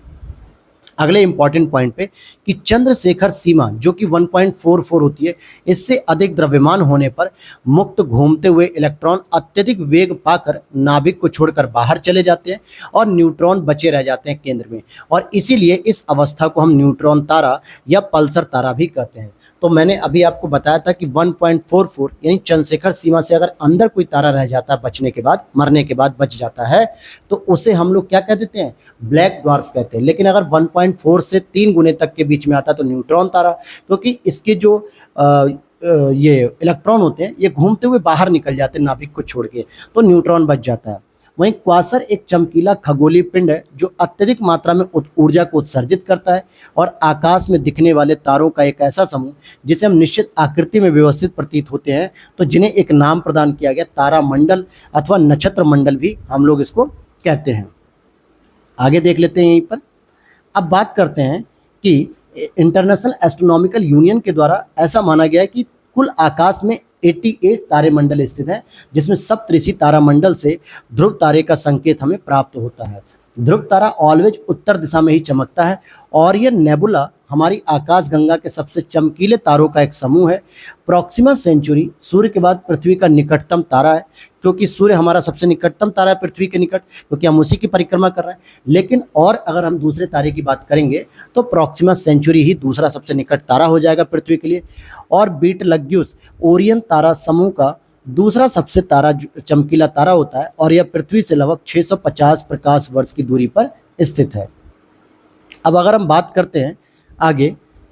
अगले इंपॉर्टेंट पॉइंट पे कि चंद्रशेखर सीमा जो कि 1.44 होती है, इससे अधिक द्रव्यमान होने पर मुक्त घूमते हुए इलेक्ट्रॉन अत्यधिक वेग पाकर नाभिक को छोड़कर बाहर चले जाते हैं और न्यूट्रॉन बचे रह जाते हैं केंद्र में। और इसीलिए इस अवस्था को हम न्यूट्रॉन तारा या पल्सर तारा भी कहते हैं। तो मैंने अभी आपको बताया था कि 1.44 यानी चंद्रशेखर सीमा से अगर अंदर कोई तारा रह जाता है बचने के बाद, मरने के बाद बच जाता है, तो उसे हम लोग क्या कह देते हैं? ब्लैक ड्वार्फ कहते हैं। लेकिन अगर 1.4 से 3 गुने तक के बीच में आता है तो न्यूट्रॉन तारा, क्योंकि इसके जो ये इलेक्ट्रॉन होते हैं ये घूमते हुए बाहर निकल जाते हैं नाभिक को छोड़ के, तो न्यूट्रॉन बच जाता है। वहीं क्वासर एक चमकीला खगोलीय पिंड है जो अत्यधिक मात्रा में ऊर्जा को उत्सर्जित करता है और आकाश में दिखने वाले तारों का एक ऐसा समूह जिसे हम निश्चित आकृति में व्यवस्थित प्रतीत होते हैं, तो जिन्हें एक नाम प्रदान किया गया, तारा मंडल अथवा नक्षत्र मंडल भी हम लोग इसको कहते हैं। आगे देख लेते हैं यहीं पर। अब बात करते हैं कि इंटरनेशनल एस्ट्रोनॉमिकल यूनियन के द्वारा ऐसा माना गया है कि कुल आकाश में 88 तारे मंडल स्थित हैं, जिसमें सप्तऋषि तारा मंडल से ध्रुव तारे का संकेत हमें प्राप्त होता है। ध्रुव तारा ऑलवेज उत्तर दिशा में ही चमकता है और यह नेबुला हमारी आकाश गंगा के सबसे चमकीले तारों का एक समूह है। प्रॉक्सिमा सेंचुरी सूर्य के बाद पृथ्वी का निकटतम तारा है, क्योंकि सूर्य हमारा सबसे निकटतम तारा है पृथ्वी के निकट, क्योंकि हम उसी की परिक्रमा कर रहे हैं। लेकिन और अगर हम दूसरे तारे की बात करेंगे तो प्रॉक्सिमा सेंचुरी ही दूसरा सबसे निकट तारा हो जाएगा पृथ्वी के लिए। और बीटलग्यूस ओरियन तारा समूह का दूसरा सबसे चमकीला तारा होता है और यह पृथ्वी से लगभग 650 प्रकाश वर्ष की दूरी पर स्थित है। अब अगर हम बात करते हैं आगे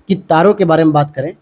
कि तारों के बारे में बात करें,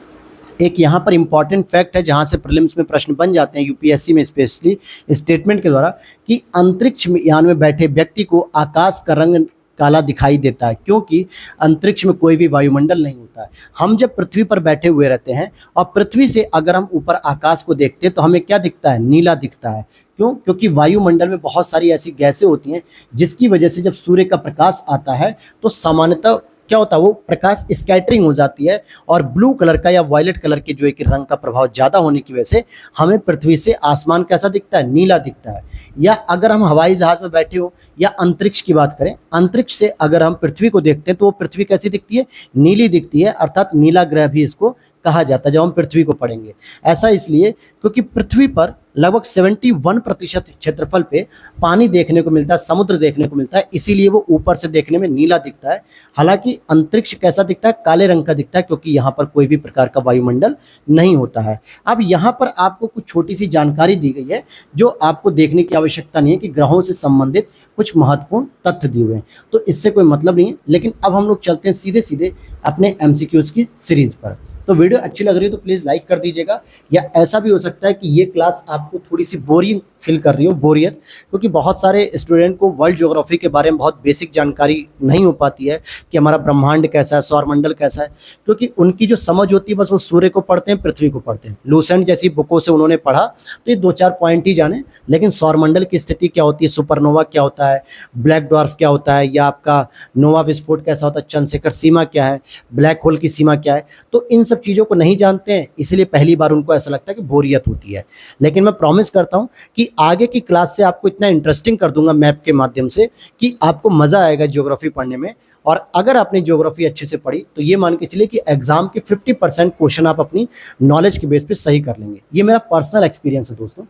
एक यहाँ पर इंपॉर्टेंट फैक्ट है जहाँ से प्रीलिम्स में प्रश्न बन जाते हैं यूपीएससी में, स्पेशली स्टेटमेंट के द्वारा, कि अंतरिक्ष यान में बैठे व्यक्ति को आकाश का रंग काला दिखाई देता है, क्योंकि अंतरिक्ष में कोई भी वायुमंडल नहीं होता है। हम जब पृथ्वी पर बैठे हुए रहते हैं और पृथ्वी से अगर हम ऊपर आकाश को देखते हैं तो हमें क्या दिखता है? नीला दिखता है। क्यों? क्योंकि वायुमंडल में बहुत सारी ऐसी गैसें होती हैं जिसकी वजह से जब सूर्य का प्रकाश आता है तो सामान्यतः क्या होता है, वो प्रकाश स्कैटरिंग हो जाती है और ब्लू कलर का या वायलेट कलर के जो है कि रंग का प्रभाव ज़्यादा होने की वजह से हमें पृथ्वी से आसमान कैसा दिखता है? नीला दिखता है। या अगर हम हवाई जहाज में बैठे हो या अंतरिक्ष की बात करें, अंतरिक्ष से अगर हम पृथ्वी को देखते हैं तो वो पृथ्वी कैसी दिखती है? नीली दिखती है, अर्थात नीला ग्रह भी इसको कहा जाता है जब हम पृथ्वी को पढ़ेंगे। ऐसा इसलिए क्योंकि पृथ्वी पर लगभग 71% क्षेत्रफल पे पानी देखने को मिलता है, समुद्र देखने को मिलता है, इसीलिए वो ऊपर से देखने में नीला दिखता है। हालांकि अंतरिक्ष कैसा दिखता है? काले रंग का दिखता है, क्योंकि यहाँ पर कोई भी प्रकार का वायुमंडल नहीं होता है। अब यहाँ पर आपको कुछ छोटी सी जानकारी दी गई है जो आपको देखने की आवश्यकता नहीं है, कि ग्रहों से संबंधित कुछ महत्वपूर्ण तथ्य दिए हुए हैं, तो इससे कोई मतलब नहीं है। लेकिन अब हम लोग चलते हैं सीधे सीधे अपने MCQs की सीरीज पर। तो वीडियो अच्छी लग रही है तो प्लीज़ लाइक कर दीजिएगा। या ऐसा भी हो सकता है कि ये क्लास आपको थोड़ी सी बोरिंग फील कर रही हो, बोरियत, क्योंकि बहुत सारे स्टूडेंट को वर्ल्ड ज्योग्राफी के बारे में बहुत बेसिक जानकारी नहीं हो पाती है कि हमारा ब्रह्मांड कैसा है, सौरमंडल कैसा है, क्योंकि उनकी जो समझ होती है बस वो सूर्य को पढ़ते हैं, पृथ्वी को पढ़ते हैं। लूसेंट जैसी बुकों से उन्होंने पढ़ा तो ये 2-4 पॉइंट ही जाने, लेकिन सौरमंडल की स्थिति क्या होती है, सुपरनोवा क्या होता है, ब्लैक ड्वार्फ क्या होता है, या आपका नोवा विस्फोट कैसा होता है, चंद्रशेखर सीमा क्या है, ब्लैक होल की सीमा क्या है, तो इन सब चीज़ों को नहीं जानते हैं, इसलिए पहली बार उनको ऐसा लगता है कि बोरियत होती है। लेकिन मैं प्रॉमिस करता हूँ कि आगे की क्लास से आपको इतना इंटरेस्टिंग कर दूंगा मैप के माध्यम से कि आपको मज़ा आएगा ज्योग्राफी पढ़ने में। और अगर आपने ज्योग्राफी अच्छे से पढ़ी तो ये मान के चलिए कि एग्जाम के 50% क्वेश्चन आप अपनी नॉलेज के बेस पे सही कर लेंगे। ये मेरा पर्सनल एक्सपीरियंस है दोस्तों।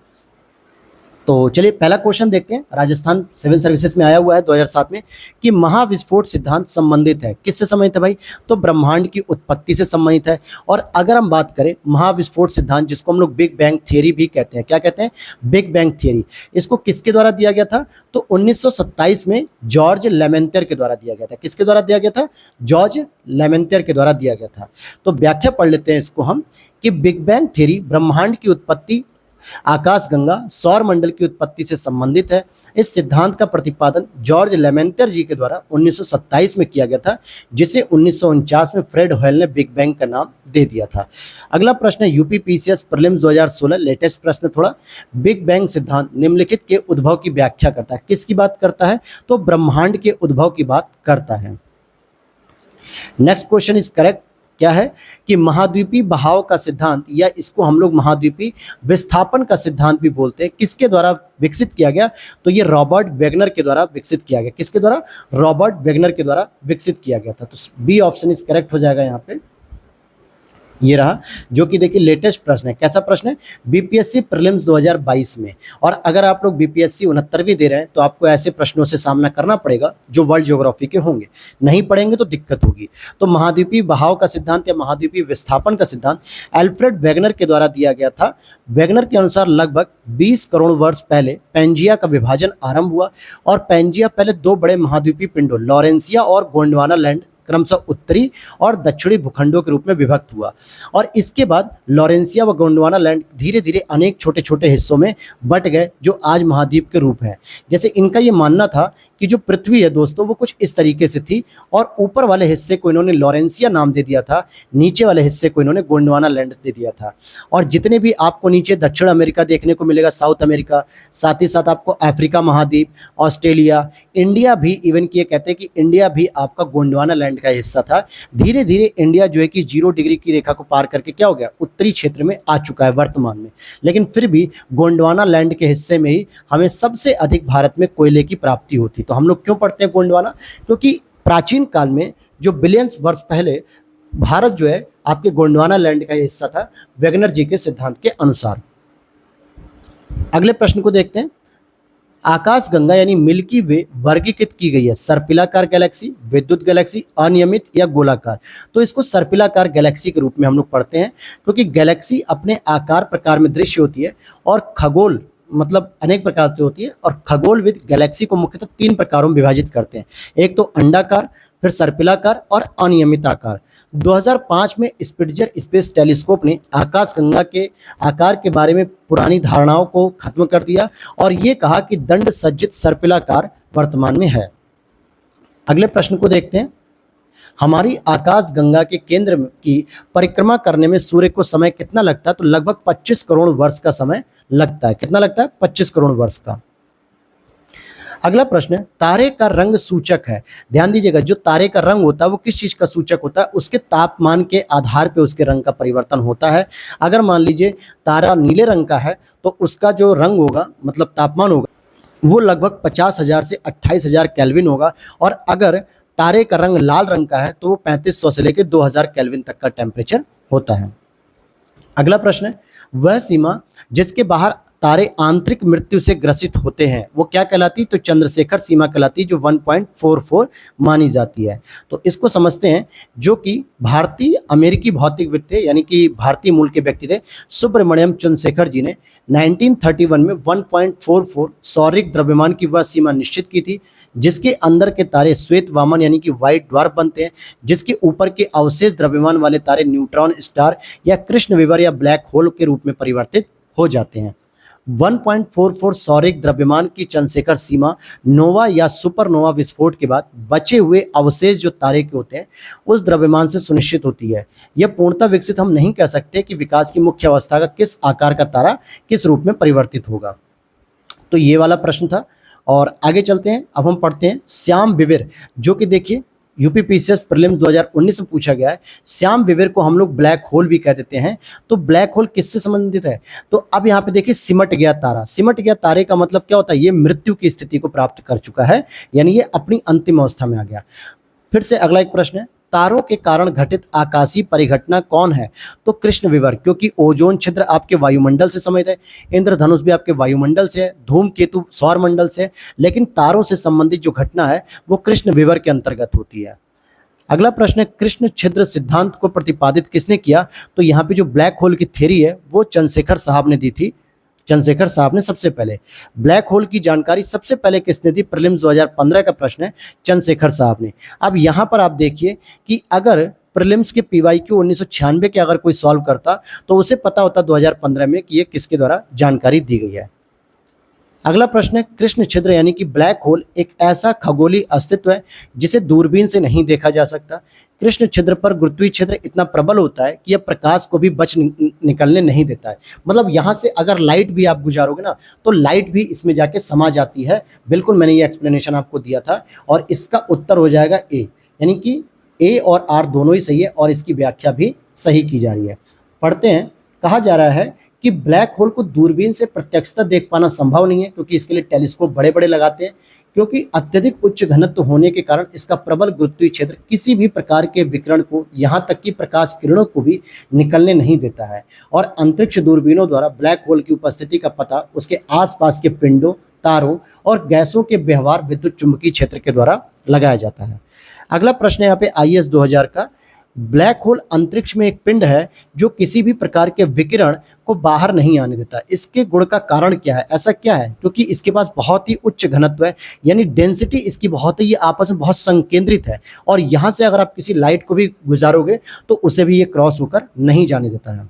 तो चलिए पहला क्वेश्चन देखते हैं। राजस्थान सिविल सर्विसेज में आया हुआ है 2007 में कि महाविस्फोट सिद्धांत संबंधित है, किससे संबंधित है भाई, तो ब्रह्मांड की उत्पत्ति से संबंधित है। और अगर हम बात करें महाविस्फोट सिद्धांत, जिसको हम लोग बिग बैंग थियरी भी कहते हैं, क्या कहते हैं, बिग बैंग थियरी, इसको किसके द्वारा दिया गया था, तो 1927 में जॉर्ज लेमेंटर के द्वारा दिया गया था। किसके द्वारा दिया गया था, जॉर्ज लेमेंटर के द्वारा दिया गया था। तो व्याख्या पढ़ लेते हैं इसको हम कि बिग बैंग थियरी ब्रह्मांड की उत्पत्ति, आकाशगंगा, सौर मंडल की उत्पत्ति से संबंधित है। इस सिद्धांत का प्रतिपादन जॉर्ज लेमेंटर जी के द्वारा 1927 में किया गया था, जिसे 1949 में फ्रेड हॉयल ने बिग बैंग का नाम दे दिया था। अगला प्रश्न है यूपीपीसीएस प्रीलिम्स 2016, लेटेस्ट प्रश्न थोड़ा। बिग बैंग सिद्धांत निम्नलिखित के उद्भव की व्याख्या करता है। किसकी बात करता है, तो ब्रह्मांड के उद्भव की बात करता है। Next question is correct. क्या है कि महाद्वीपीय बहाव का सिद्धांत, या इसको हम लोग महाद्वीपीय विस्थापन का सिद्धांत भी बोलते हैं, किसके द्वारा विकसित किया गया, तो ये रॉबर्ट वेगनर के द्वारा विकसित किया गया। किसके द्वारा, रॉबर्ट वेगनर के द्वारा विकसित किया गया था। तो बी ऑप्शन इज करेक्ट हो जाएगा यहाँ पे। ये रहा, जो कि देखिए लेटेस्ट प्रश्न है। कैसा प्रश्न है, बीपीएससी प्रीलिम्स 2022 में। और अगर आप लोग बीपीएससी 69वीं दे रहे हैं तो आपको ऐसे प्रश्नों से सामना करना पड़ेगा जो वर्ल्ड ज्योग्राफी के होंगे, नहीं पढ़ेंगे तो दिक्कत होगी। तो महाद्वीपीय बहाव का सिद्धांत या महाद्वीपीय विस्थापन का सिद्धांत एल्फ्रेड वेगनर के द्वारा दिया गया था। वेगनर के अनुसार लगभग 20 करोड़ वर्ष पहले पैंजिया का विभाजन आरंभ हुआ और पैंजिया पहले 2 बड़े महाद्वीपीय पिंडों लॉरेंसिया और गोंडवाना लैंड क्रमशः उत्तरी और दक्षिणी भूखंडों के रूप में विभक्त हुआ। और इसके बाद लॉरेंसिया व गोंडवाना लैंड धीरे धीरे अनेक छोटे छोटे हिस्सों में बट गए, जो आज महाद्वीप के रूप हैं। जैसे इनका ये मानना था कि जो पृथ्वी है दोस्तों वो कुछ इस तरीके से थी, और ऊपर वाले हिस्से को इन्होंने लॉरेंसिया नाम दे दिया था, नीचे वाले हिस्से को इन्होंने गोंडवाना लैंड दे दिया था। और जितने भी आपको नीचे दक्षिण अमेरिका देखने को मिलेगा, साउथ अमेरिका, साथ ही साथ आपको अफ्रीका महाद्वीप, ऑस्ट्रेलिया, इंडिया भी, इवन कि ये कहते हैं कि इंडिया भी आपका गोंडवाना लैंड का हिस्सा था। धीरे धीरे इंडिया जो है कि 0 डिग्री की रेखा को पार करके क्या हो गया, उत्तरी क्षेत्र में आ चुका है वर्तमान में। लेकिन फिर भी गोंडवाना लैंड के हिस्से में ही हमें सबसे अधिक भारत में कोयले की प्राप्ति होती। तो हम लोग क्यों पढ़ते हैं गोंडवाना, क्योंकि प्राचीन काल में जो बिलियंस वर्ष पहले भारत जो है आपके गोंडवाना लैंड का हिस्सा था, वेगनर जी के सिद्धांत के अनुसार। अगले प्रश्न को देखते हैं। आकाशगंगा यानी मिल्की वे वर्गीकृत की गई है, सर्पिलाकार गैलेक्सी, विद्युत गैलेक्सी, अनियमित या गोलाकार। तो इसको सर्पिलाकार गैलेक्सी के रूप में हम लोग पढ़ते हैं, क्योंकि गैलेक्सी अपने आकार प्रकार में दृश्य होती है और खगोल मतलब अनेक प्रकार से होती है। और खगोलविद गैलेक्सी को मुख्यतः 3 प्रकारों में विभाजित करते हैं, एक तो अंडाकार, फिर सर्पिलाकार और अनियमित आकार। 2005 में स्पिट्जर स्पेस टेलीस्कोप ने आकाशगंगा के आकार के बारे में पुरानी धारणाओं को खत्म कर दिया और ये कहा कि दंड सज्जित सर्पिलाकार वर्तमान में है। अगले प्रश्न को देखते हैं। हमारी आकाशगंगा के केंद्र की परिक्रमा करने में सूर्य को समय कितना लगता है, तो लगभग 25 करोड़ वर्ष का समय लगता है। कितना लगता है, 25 करोड़ वर्ष का। अगला प्रश्न है, तारे का रंग सूचक है। ध्यान दीजिएगा, जो तारे का रंग होता है वो किस चीज का सूचक होता है, उसके तापमान के आधार पे उसके रंग का परिवर्तन होता है। अगर मान लीजिए तारा नीले रंग का है तो उसका जो रंग होगा मतलब तापमान होगा वो लगभग 50,000 से 28,000 केल्विन होगा। और अगर तारे का रंग लाल रंग का है तो वो 3500 से लेकर 2000 केल्विन तक का टेम्परेचर होता है। अगला प्रश्न है, वह सीमा जिसके बाहर तारे आंतरिक मृत्यु से ग्रसित होते हैं वो क्या कहलाती, तो चंद्रशेखर सीमा कहलाती, जो 1.44 मानी जाती है। तो इसको समझते हैं। जो कि भारतीय अमेरिकी भौतिकविद थे, यानी कि भारतीय मूल के व्यक्ति थे, सुब्रमण्यम चंद्रशेखर जी ने 1931 में 1.44 सौरिक द्रव्यमान की वह सीमा निश्चित की थी, जिसके अंदर के तारे श्वेत वामन यानी कि व्हाइट ड्वार्फ बनते हैं, जिसके ऊपर के अवशेष द्रव्यमान वाले तारे न्यूट्रॉन स्टार या कृष्ण विवर या ब्लैक होल के रूप में परिवर्तित हो जाते हैं। 1.44 सौरिक द्रव्यमान की चंद्रशेखर सीमा नोवा या सुपरनोवा विस्फोट के बाद बचे हुए अवशेष जो तारे के होते हैं उस द्रव्यमान से सुनिश्चित होती है। यह पूर्णतः विकसित हम नहीं कह सकते कि विकास की मुख्य अवस्था का किस आकार का तारा किस रूप में परिवर्तित होगा। तो ये वाला प्रश्न था। और आगे चलते हैं। अब हम पढ़ते हैं श्याम विविर, जो कि देखिए यूपीपीसीएस प्रीलिम्स 2019 में पूछा गया है। श्याम विविर को हम लोग ब्लैक होल भी कह देते हैं। तो ब्लैक होल किससे संबंधित है, तो अब यहाँ पे देखिए सिमट गया तारा। सिमट गया तारे का मतलब क्या होता है, ये मृत्यु की स्थिति को प्राप्त कर चुका है, यानी ये अपनी अंतिम अवस्था में आ गया। फिर से अगला एक प्रश्न है, तारों के कारण घटित आकाशीय परिघटना कौन है, तो कृष्ण विवर, क्योंकि ओजोन छिद्र आपके वायुमंडल से संबंधित है, इंद्रधनुष भी आपके वायुमंडल से है, धूमकेतु सौर मंडल से है, लेकिन तारों से संबंधित जो घटना है वो कृष्ण विवर के अंतर्गत होती है। अगला प्रश्न है, कृष्ण छिद्र सिद्धांत को प्रतिपादित किसने किया, तो यहाँ पे जो ब्लैक होल की थ्योरी है वो चंद्रशेखर साहब ने दी थी। चंद्रशेखर साहब ने सबसे पहले ब्लैक होल की जानकारी सबसे पहले किसने दी, प्रीलिम्स 2015 का प्रश्न है, चंद्रशेखर साहब ने। अब यहाँ पर आप देखिए कि अगर प्रीलिम्स के पीवाईक्यू 1996 के अगर कोई सॉल्व करता तो उसे पता होता 2015 में कि ये किसके द्वारा जानकारी दी गई है। अगला प्रश्न है, कृष्ण छिद्र यानी कि ब्लैक होल एक ऐसा खगोलीय अस्तित्व है जिसे दूरबीन से नहीं देखा जा सकता। कृष्ण छिद्र पर गुरुत्वीय क्षेत्र इतना प्रबल होता है कि यह प्रकाश को भी निकलने नहीं देता है। मतलब यहाँ से अगर लाइट भी आप गुजारोगे ना तो लाइट भी इसमें जाके समा जाती है। बिल्कुल मैंने ये एक्सप्लेनेशन आपको दिया था और इसका उत्तर हो जाएगा ए, यानी कि ए और आर दोनों ही सही है और इसकी व्याख्या भी सही की जा रही है। पढ़ते हैं। कहा जा रहा है कि ब्लैक होल को दूरबीन से प्रत्यक्षतः देख पाना संभव नहीं है, क्योंकि इसके लिए टेलीस्कोप बड़े बड़े लगाते हैं, क्योंकि अत्यधिक उच्च घनत्व होने के कारण इसका प्रबल गुरुत्वीय क्षेत्र किसी भी प्रकार के विकिरण को, यहाँ तक कि प्रकाश किरणों को भी निकलने नहीं देता है। और अंतरिक्ष दूरबीनों द्वारा ब्लैक होल की उपस्थिति का पता उसके आसपास के पिंडों, तारों और गैसों के व्यवहार विद्युत चुंबकीय क्षेत्र के द्वारा लगाया जाता है। अगला प्रश्न है यहाँ पे IAS 2000 का, ब्लैक होल अंतरिक्ष में एक पिंड है जो किसी भी प्रकार के विकिरण को बाहर नहीं आने देता। इसके गुण का कारण क्या है, ऐसा क्या है, क्योंकि इसके पास बहुत ही उच्च घनत्व है, यानी डेंसिटी इसकी बहुत ही आपस में बहुत संकेंद्रित है और यहाँ से अगर आप किसी लाइट को भी गुजारोगे तो उसे भी ये क्रॉस होकर नहीं जाने देता है।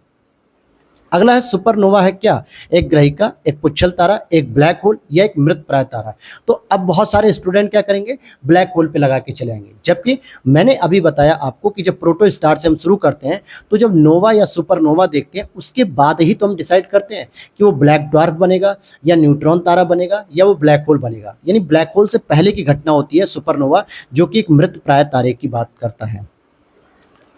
अगला है सुपरनोवा है क्या, एक ग्रहिका, एक पुच्छल तारा, एक ब्लैक होल या एक मृत प्राय तारा। तो अब बहुत सारे स्टूडेंट क्या करेंगे, ब्लैक होल पे लगा के चले आएंगे, जबकि मैंने अभी बताया आपको कि जब प्रोटो स्टार से हम शुरू करते हैं तो जब नोवा या सुपरनोवा देखते हैं उसके बाद ही तो हम डिसाइड करते हैं कि वो ब्लैक ड्वार्फ बनेगा या न्यूट्रॉन तारा बनेगा या वो ब्लैक होल बनेगा। यानी ब्लैक होल से पहले की घटना होती है सुपरनोवा, जो कि एक मृत प्राय तारे की बात करता है।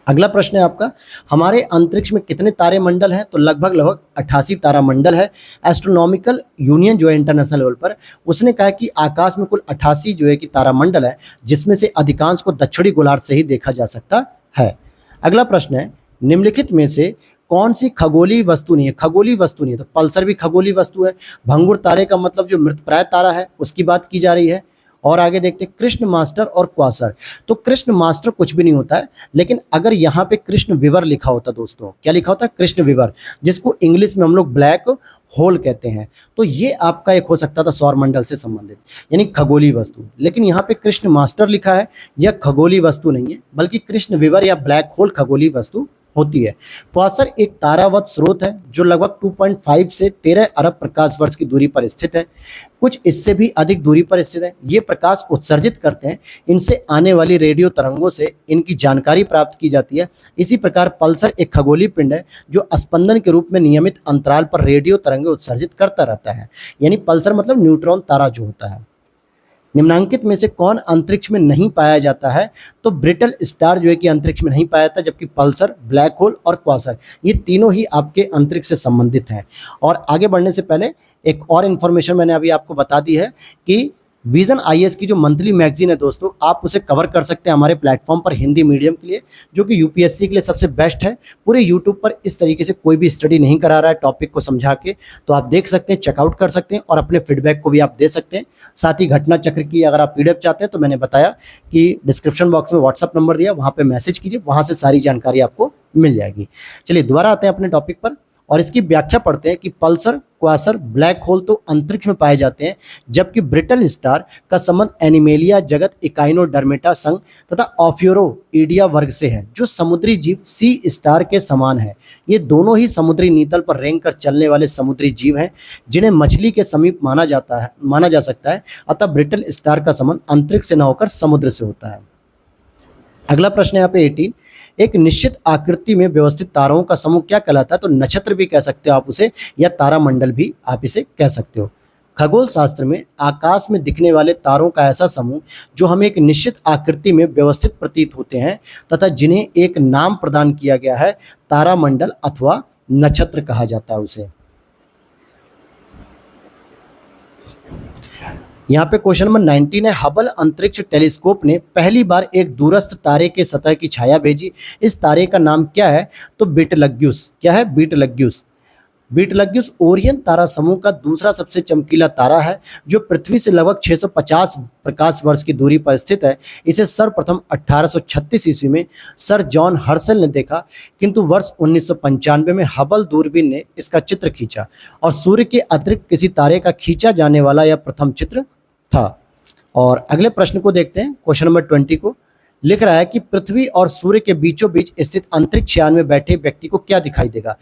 अगला प्रश्न है आपका, हमारे अंतरिक्ष में कितने तारे मंडल हैं, तो लगभग 88 तारा मंडल है। एस्ट्रोनॉमिकल यूनियन जो है इंटरनेशनल लेवल पर, उसने कहा कि आकाश में कुल 88 जो है कि तारा मंडल है, जिसमें से अधिकांश को दक्षिणी गोलार्ध से ही देखा जा सकता है। अगला प्रश्न है, निम्नलिखित में से कौन सी खगोलीय वस्तु नहीं है, खगोलीय वस्तु नहीं है, तो पल्सर भी खगोलीय वस्तु है। भंगुर तारे का मतलब जो मृतप्राय तारा है उसकी बात की जा रही है। और आगे देखते हैं कृष्ण मास्टर और क्वासर। तो कृष्ण मास्टर कुछ भी नहीं होता है, लेकिन अगर यहाँ पे कृष्ण विवर लिखा होता, दोस्तों क्या लिखा होता है, कृष्ण विवर, जिसको इंग्लिश में हम लोग ब्लैक होल कहते हैं, तो ये आपका एक हो सकता था सौर मंडल से संबंधित, यानी खगोलीय वस्तु। लेकिन यहाँ पे कृष्ण मास्टर लिखा है, यह खगोलीय वस्तु नहीं है, बल्कि कृष्ण विवर या ब्लैक होल खगोलीय वस्तु होती है। क्वासर एक तारावत स्रोत है जो लगभग 2.5 से 13 अरब प्रकाश वर्ष की दूरी पर स्थित है, कुछ इससे भी अधिक दूरी पर स्थित है। ये प्रकाश उत्सर्जित करते हैं, इनसे आने वाली रेडियो तरंगों से इनकी जानकारी प्राप्त की जाती है। इसी प्रकार पल्सर एक खगोलीय पिंड है जो स्पंदन के रूप में नियमित अंतराल पर रेडियो तरंगें उत्सर्जित करता रहता है। यानी पल्सर मतलब न्यूट्रॉन तारा जो होता है। निम्नांकित में से कौन अंतरिक्ष में नहीं पाया जाता है, तो ब्रिटल स्टार जो है कि अंतरिक्ष में नहीं पाया जाता, जबकि पल्सर, ब्लैक होल और क्वासर ये तीनों ही आपके अंतरिक्ष से संबंधित हैं। और आगे बढ़ने से पहले एक और इन्फॉर्मेशन मैंने अभी आपको बता दी है कि विजन आईएएस की जो मंथली मैगजीन है दोस्तों, आप उसे कवर कर सकते हैं हमारे प्लेटफॉर्म पर हिंदी मीडियम के लिए, जो कि यूपीएससी के लिए सबसे बेस्ट है। पूरे यूट्यूब पर इस तरीके से कोई भी स्टडी नहीं करा रहा है टॉपिक को समझा के, तो आप देख सकते हैं, चेकआउट कर सकते हैं और अपने फीडबैक को भी आप दे सकते हैं। साथ ही घटना चक्र की अगर आप पीडीएफ चाहते हैं तो मैंने बताया कि डिस्क्रिप्शन बॉक्स में व्हाट्सअप नंबर दिया, वहाँ पर मैसेज कीजिए, वहाँ से सारी जानकारी आपको मिल जाएगी। चलिए दोबारा आते हैं अपने टॉपिक पर और इसकी व्याख्या पढ़ते हैं कि पल्सर, क्वासर, ब्लैक होल तो अंतरिक्ष में पाए जाते हैं, जबकि ब्रिटल स्टार का संबंध एनिमेलिया जगत इकाइनोडर्मेटा संघ तथा ऑफियोरोइडिया वर्ग से है, जो समुद्री जीव सी स्टार के समान है। ये दोनों ही समुद्री नीतल पर रेंग कर चलने वाले समुद्री जीव हैं, जिन्हें मछली के समीप माना जा सकता है। अतः ब्रिटल स्टार का संबंध अंतरिक्ष से न होकर समुद्र से होता है। अगला प्रश्न है यहाँ पे 18, एक निश्चित आकृति में व्यवस्थित तारों का समूह क्या कहलाता है? तो नक्षत्र भी कह सकते हो आप उसे, या तारामंडल भी आप इसे कह सकते हो। खगोल शास्त्र में आकाश में दिखने वाले तारों का ऐसा समूह जो हमें एक निश्चित आकृति में व्यवस्थित प्रतीत होते हैं तथा जिन्हें एक नाम प्रदान किया गया है, तारामंडल अथवा नक्षत्र कहा जाता है उसे। यहाँ पे क्वेश्चन नंबर 19 है, हबल अंतरिक्ष टेलीस्कोप ने पहली बार एक दूरस्थ तारे के सतह की छाया भेजी। इस तारे का नाम क्या है? तो बीटलग्यूस। क्या है? बीटलग्यूस। बीटलग्यूस ओरियन तारा समूह का दूसरा सबसे चमकीला तारा है, जो पृथ्वी से लगभग 650 प्रकाश वर्ष की दूरी पर स्थित है। इसे सर्वप्रथम 1836 ईस्वी में सर जॉन हर्शल ने देखा, किंतु वर्ष 1995 में हबल दूरबीन ने इसका चित्र खींचा और सूर्य के अतिरिक्त किसी तारे का खींचा जाने वाला यह प्रथम चित्र था। और अगले प्रश्न को देखते हैं, क्वेश्चन नंबर 20 को। लिख रहा है कि पृथ्वी और सूर्य के बीचों बीच स्थित अंतरिक्ष यान में बैठे व्यक्ति को क्या दिखाई देगा?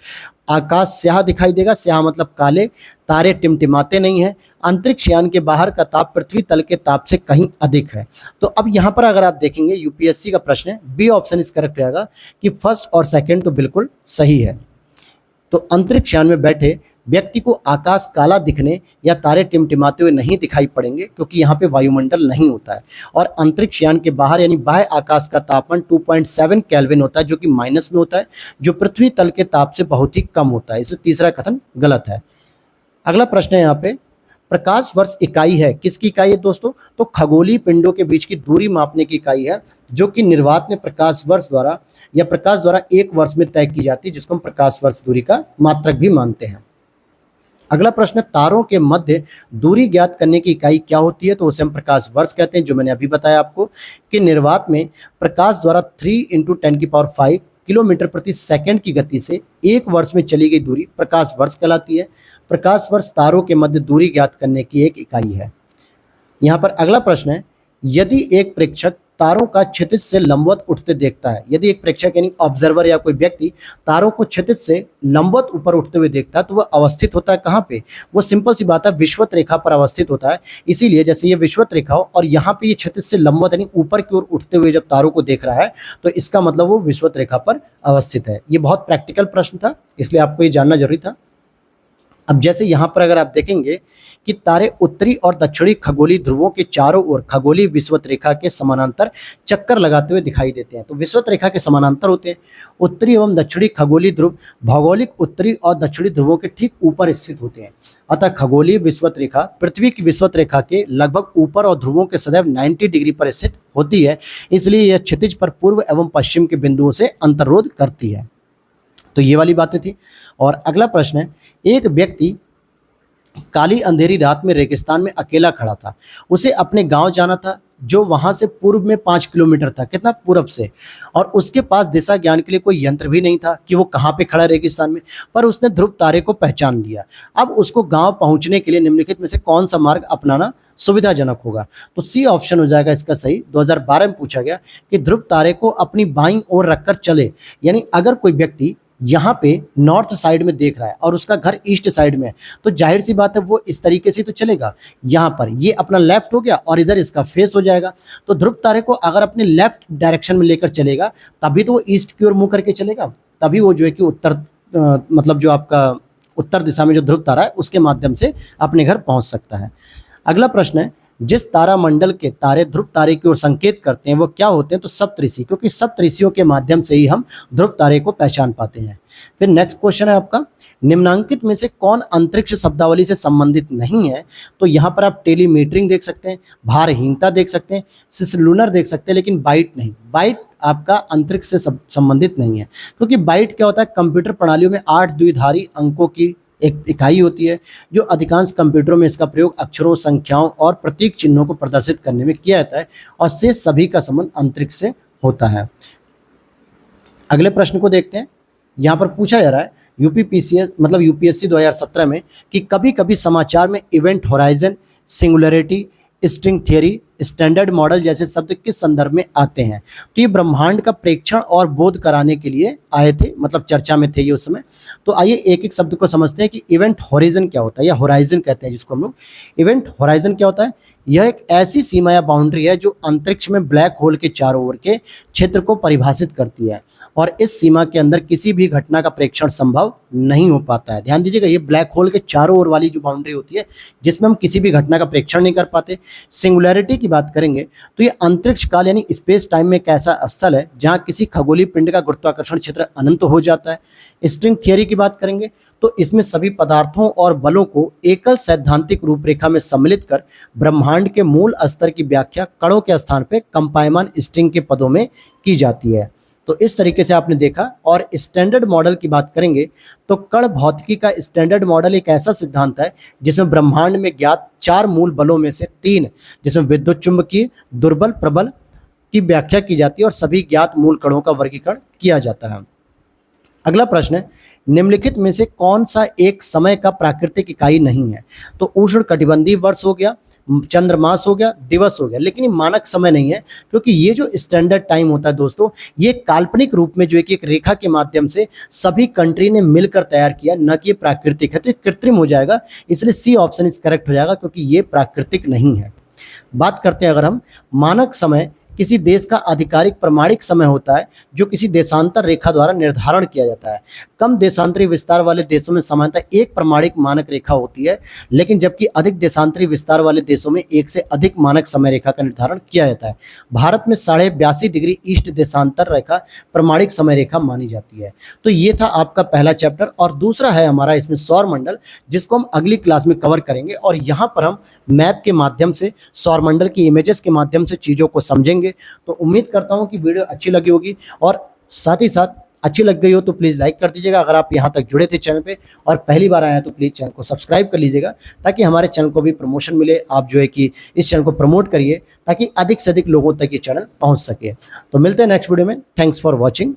आकाश स्याह दिखाई देगा, स्याह मतलब काले, तारे टिमटिमाते नहीं हैं, अंतरिक्ष यान के बाहर का ताप पृथ्वी तल के ताप से कहीं अधिक है। तो अब यहाँ पर अगर आप देखेंगे, यूपीएससी का प्रश्न है, बी ऑप्शन इस करेक्ट रहेगा कि फर्स्ट और सेकेंड तो बिल्कुल सही है। तो अंतरिक्ष यान में बैठे व्यक्ति को आकाश काला दिखने या तारे टिमटिमाते हुए नहीं दिखाई पड़ेंगे, क्योंकि यहाँ पे वायुमंडल नहीं होता है। और अंतरिक्ष यान के बाहर यानी बाह्य आकाश का तापमान 2.7 केल्विन होता है, जो कि माइनस में होता है, जो पृथ्वी तल के ताप से बहुत ही कम होता है। इसलिए तीसरा कथन गलत है। अगला प्रश्न है यहाँ पे, प्रकाश वर्ष इकाई है, किसकी इकाई है दोस्तों? तो खगोलीय पिंडों के बीच की दूरी मापने की इकाई है, जो कि निर्वात में प्रकाश वर्ष द्वारा या प्रकाश द्वारा एक वर्ष में तय की जाती है, जिसको हम प्रकाश वर्ष दूरी का मात्रक भी मानते हैं। अगला प्रश्न, तारों के मध्य दूरी ज्ञात करने की इकाई क्या होती है? तो उसे हम प्रकाश वर्ष कहते हैं, जो मैंने अभी बताया आपको कि निर्वात में प्रकाश द्वारा 3 × 10⁵ किलोमीटर प्रति सेकंड की गति से एक वर्ष में चली गई दूरी प्रकाश वर्ष कहलाती है। प्रकाश वर्ष तारों के मध्य दूरी ज्ञात करने की एक इकाई है। यहाँ पर अगला प्रश्न है, यदि एक प्रेक्षक तारों का क्षितिज से लंबवत उठते देखता है, यदि एक प्रेक्षक यानी ऑब्जर्वर या कोई व्यक्ति तारों को क्षितिज से लंबवत ऊपर उठते हुए देखता है, तो वह अवस्थित होता है कहाँ पे? वो सिंपल सी बात है, विषुवत रेखा पर अवस्थित होता है। इसीलिए जैसे ये विषुवत रेखा हो और यहाँ पे ये क्षितिज से लंबवत यानी ऊपर की ओर उठते हुए जब तारों को देख रहा है, तो इसका मतलब वो विषुवत रेखा पर अवस्थित है। ये बहुत प्रैक्टिकल प्रश्न था, इसलिए आपको ये जानना जरूरी था। अब जैसे यहाँ पर अगर आप देखेंगे कि तारे उत्तरी और दक्षिणी खगोलीय ध्रुवों के चारों ओर खगोलीय विषुवत रेखा के समानांतर चक्कर लगाते हुए दिखाई देते हैं। तो विषुवत रेखा के समानांतर होते हैं। उत्तरी एवं दक्षिणी खगोलीय ध्रुव भौगोलिक उत्तरी और दक्षिणी ध्रुवों के ठीक ऊपर स्थित होते हैं। अतः खगोलीय विषुवत रेखा पृथ्वी की विषुवत रेखा के लगभग ऊपर और ध्रुवों के सदैव 90 डिग्री पर स्थित होती है। इसलिए यह क्षितिज पर पूर्व एवं पश्चिम के बिंदुओं से अंतर्रोध करती है। तो ये वाली बातें थी। और अगला प्रश्न है, एक व्यक्ति काली अंधेरी रात में रेगिस्तान में अकेला खड़ा था। उसे अपने गांव जाना था, जो वहां से पूर्व में 5 किलोमीटर था। कितना? पूर्व से। और उसके पास दिशा ज्ञान के लिए कोई यंत्र भी नहीं था कि वो कहाँ पे खड़ा है रेगिस्तान में, पर उसने ध्रुव तारे को पहचान लिया। अब उसको गांव पहुंचने के लिए निम्नलिखित में से कौन सा मार्ग अपनाना सुविधाजनक होगा? तो सी ऑप्शन हो जाएगा इसका सही। 2012 में पूछा गया कि ध्रुव तारे को अपनी बाईं ओर रखकर चले, यानी अगर कोई व्यक्ति यहाँ पे नॉर्थ साइड में देख रहा है और उसका घर ईस्ट साइड में है, तो जाहिर सी बात है वो इस तरीके से तो चलेगा। यहाँ पर ये अपना लेफ्ट हो गया और इधर इसका फेस हो जाएगा। तो ध्रुव तारे को अगर अपने लेफ्ट डायरेक्शन में लेकर चलेगा, तभी तो वो ईस्ट की ओर मुंह करके चलेगा, तभी वो जो है कि उत्तर मतलब जो आपका उत्तर दिशा में जो ध्रुव तारा है उसके माध्यम से अपने घर पहुँच सकता है। अगला प्रश्न है, जिस तारामंडल के तारे ध्रुव तारे की ओर संकेत करते हैं वो क्या होते हैं? तो सप्तऋषि, क्योंकि सप्तऋषियों के माध्यम से ही हम ध्रुव तारे को पहचान पाते हैं। फिर नेक्स्ट क्वेश्चन है आपका, निम्नांकित में से कौन अंतरिक्ष शब्दावली से संबंधित नहीं है? तो यहाँ पर आप टेलीमीटरिंग देख सकते हैं, भारहीनता देख सकते हैं, सिसलुनर देख सकते हैं, लेकिन बाइट नहीं। बाइट आपका अंतरिक्ष से संबंधित नहीं है, क्योंकि बाइट क्या होता है? कंप्यूटर प्रणालियों में 8 द्विधारी अंकों की एक इकाई होती है, जो अधिकांश कंप्यूटरों में इसका प्रयोग अक्षरों, संख्याओं और प्रतीक चिन्हों को प्रदर्शित करने में किया जाता है, और से सभी का संबंध अंतरिक्ष से होता है। अगले प्रश्न को देखते हैं। यहाँ पर पूछा जा रहा है यूपीपीसीएस मतलब यूपीएससी 2017 में कि कभी कभी समाचार में event horizon, singularity, string theory, standard model जैसे शब्द किस संदर्भ में आते हैं? तो ये ब्रह्मांड का प्रेक्षण और बोध कराने के लिए आए थे, मतलब चर्चा में थे ये उस समय। तो आइए एक एक शब्द को समझते हैं कि इवेंट होराइजन क्या होता है, या होराइजन कहते हैं जिसको हम लोग। इवेंट होराइजन क्या होता है? यह एक ऐसी सीमा या बाउंड्री है जो अंतरिक्ष में ब्लैक होल के चारों ओर के क्षेत्र को परिभाषित करती है, और इस सीमा के अंदर किसी भी घटना का प्रेक्षण संभव नहीं हो पाता है। ध्यान दीजिएगा, ये ब्लैक होल के चारों ओर वाली जो बाउंड्री होती है जिसमें हम किसी भी घटना का प्रेक्षण नहीं कर पाते। सिंगुलैरिटी की बात करेंगे तो ये अंतरिक्ष काल यानी स्पेस टाइम में एक ऐसा स्थल है जहां किसी खगोलीय पिंड का गुरुत्वाकर्षण क्षेत्र अनंत हो जाता है। स्ट्रिंग थियरी की बात करेंगे तो इसमें सभी पदार्थों और बलों को एकल सैद्धांतिक रूपरेखा में सम्मिलित कर ब्रह्मांड के मूल स्तर की व्याख्या कणों के स्थान पर कंपायमान स्ट्रिंग के पदों में की जाती है। तो इस तरीके से आपने देखा। और स्टैंडर्ड मॉडल की बात करेंगे तो कण भौतिकी का स्टैंडर्ड मॉडल एक ऐसा सिद्धांत है जिसमें ब्रह्मांड में ज्ञात 4 मूल बलों में से 3, जिसमें विद्युत चुंबकीय, दुर्बल, प्रबल की व्याख्या की जाती है और सभी ज्ञात मूल कणों का वर्गीकरण किया जाता है। अगला प्रश्न है, निम्नलिखित में से कौन सा एक समय का प्राकृतिक इकाई नहीं है? तो उष्ण कटिबंधीय वर्ष हो गया, चंद्रमास हो गया, दिवस हो गया, लेकिन ये मानक समय नहीं है, क्योंकि ये जो स्टैंडर्ड टाइम होता है दोस्तों, ये काल्पनिक रूप में जो है कि एक रेखा के माध्यम से सभी कंट्री ने मिलकर तैयार किया, न कि ये प्राकृतिक है। तो ये कृत्रिम हो जाएगा, इसलिए सी ऑप्शन इज करेक्ट हो जाएगा, क्योंकि ये प्राकृतिक नहीं है। बात करते हैं अगर हम, मानक समय किसी देश का आधिकारिक प्रमाणिक समय होता है जो किसी देशांतर रेखा द्वारा निर्धारण किया जाता है। कम देशांतरी विस्तार वाले देशों में सामान्यतः एक प्रमाणिक मानक रेखा होती है, लेकिन जबकि अधिक देशांतरी विस्तार वाले देशों में एक से अधिक मानक समय रेखा का निर्धारण किया जाता है। भारत में 82.5 डिग्री ईस्ट देशांतर रेखा प्रमाणिक समय रेखा मानी जाती है। तो ये था आपका पहला चैप्टर, और दूसरा है हमारा इसमें सौर मंडल, जिसको हम अगली क्लास में कवर करेंगे, और यहाँ पर हम मैप के माध्यम से सौर मंडल की इमेजेस के माध्यम से चीज़ों को समझेंगे। तो उम्मीद करता हूं कि वीडियो अच्छी लगी होगी, और साथ ही साथ अच्छी लग गई हो तो प्लीज़ लाइक कर दीजिएगा। अगर आप यहां तक जुड़े थे चैनल पे और पहली बार आए हैं तो प्लीज़ चैनल को सब्सक्राइब कर लीजिएगा, ताकि हमारे चैनल को भी प्रमोशन मिले। आप जो है कि इस चैनल को प्रमोट करिए ताकि अधिक से अधिक लोगों तक ये चैनल पहुंच सके। तो मिलते हैं नेक्स्ट वीडियो में। Thanks for watching.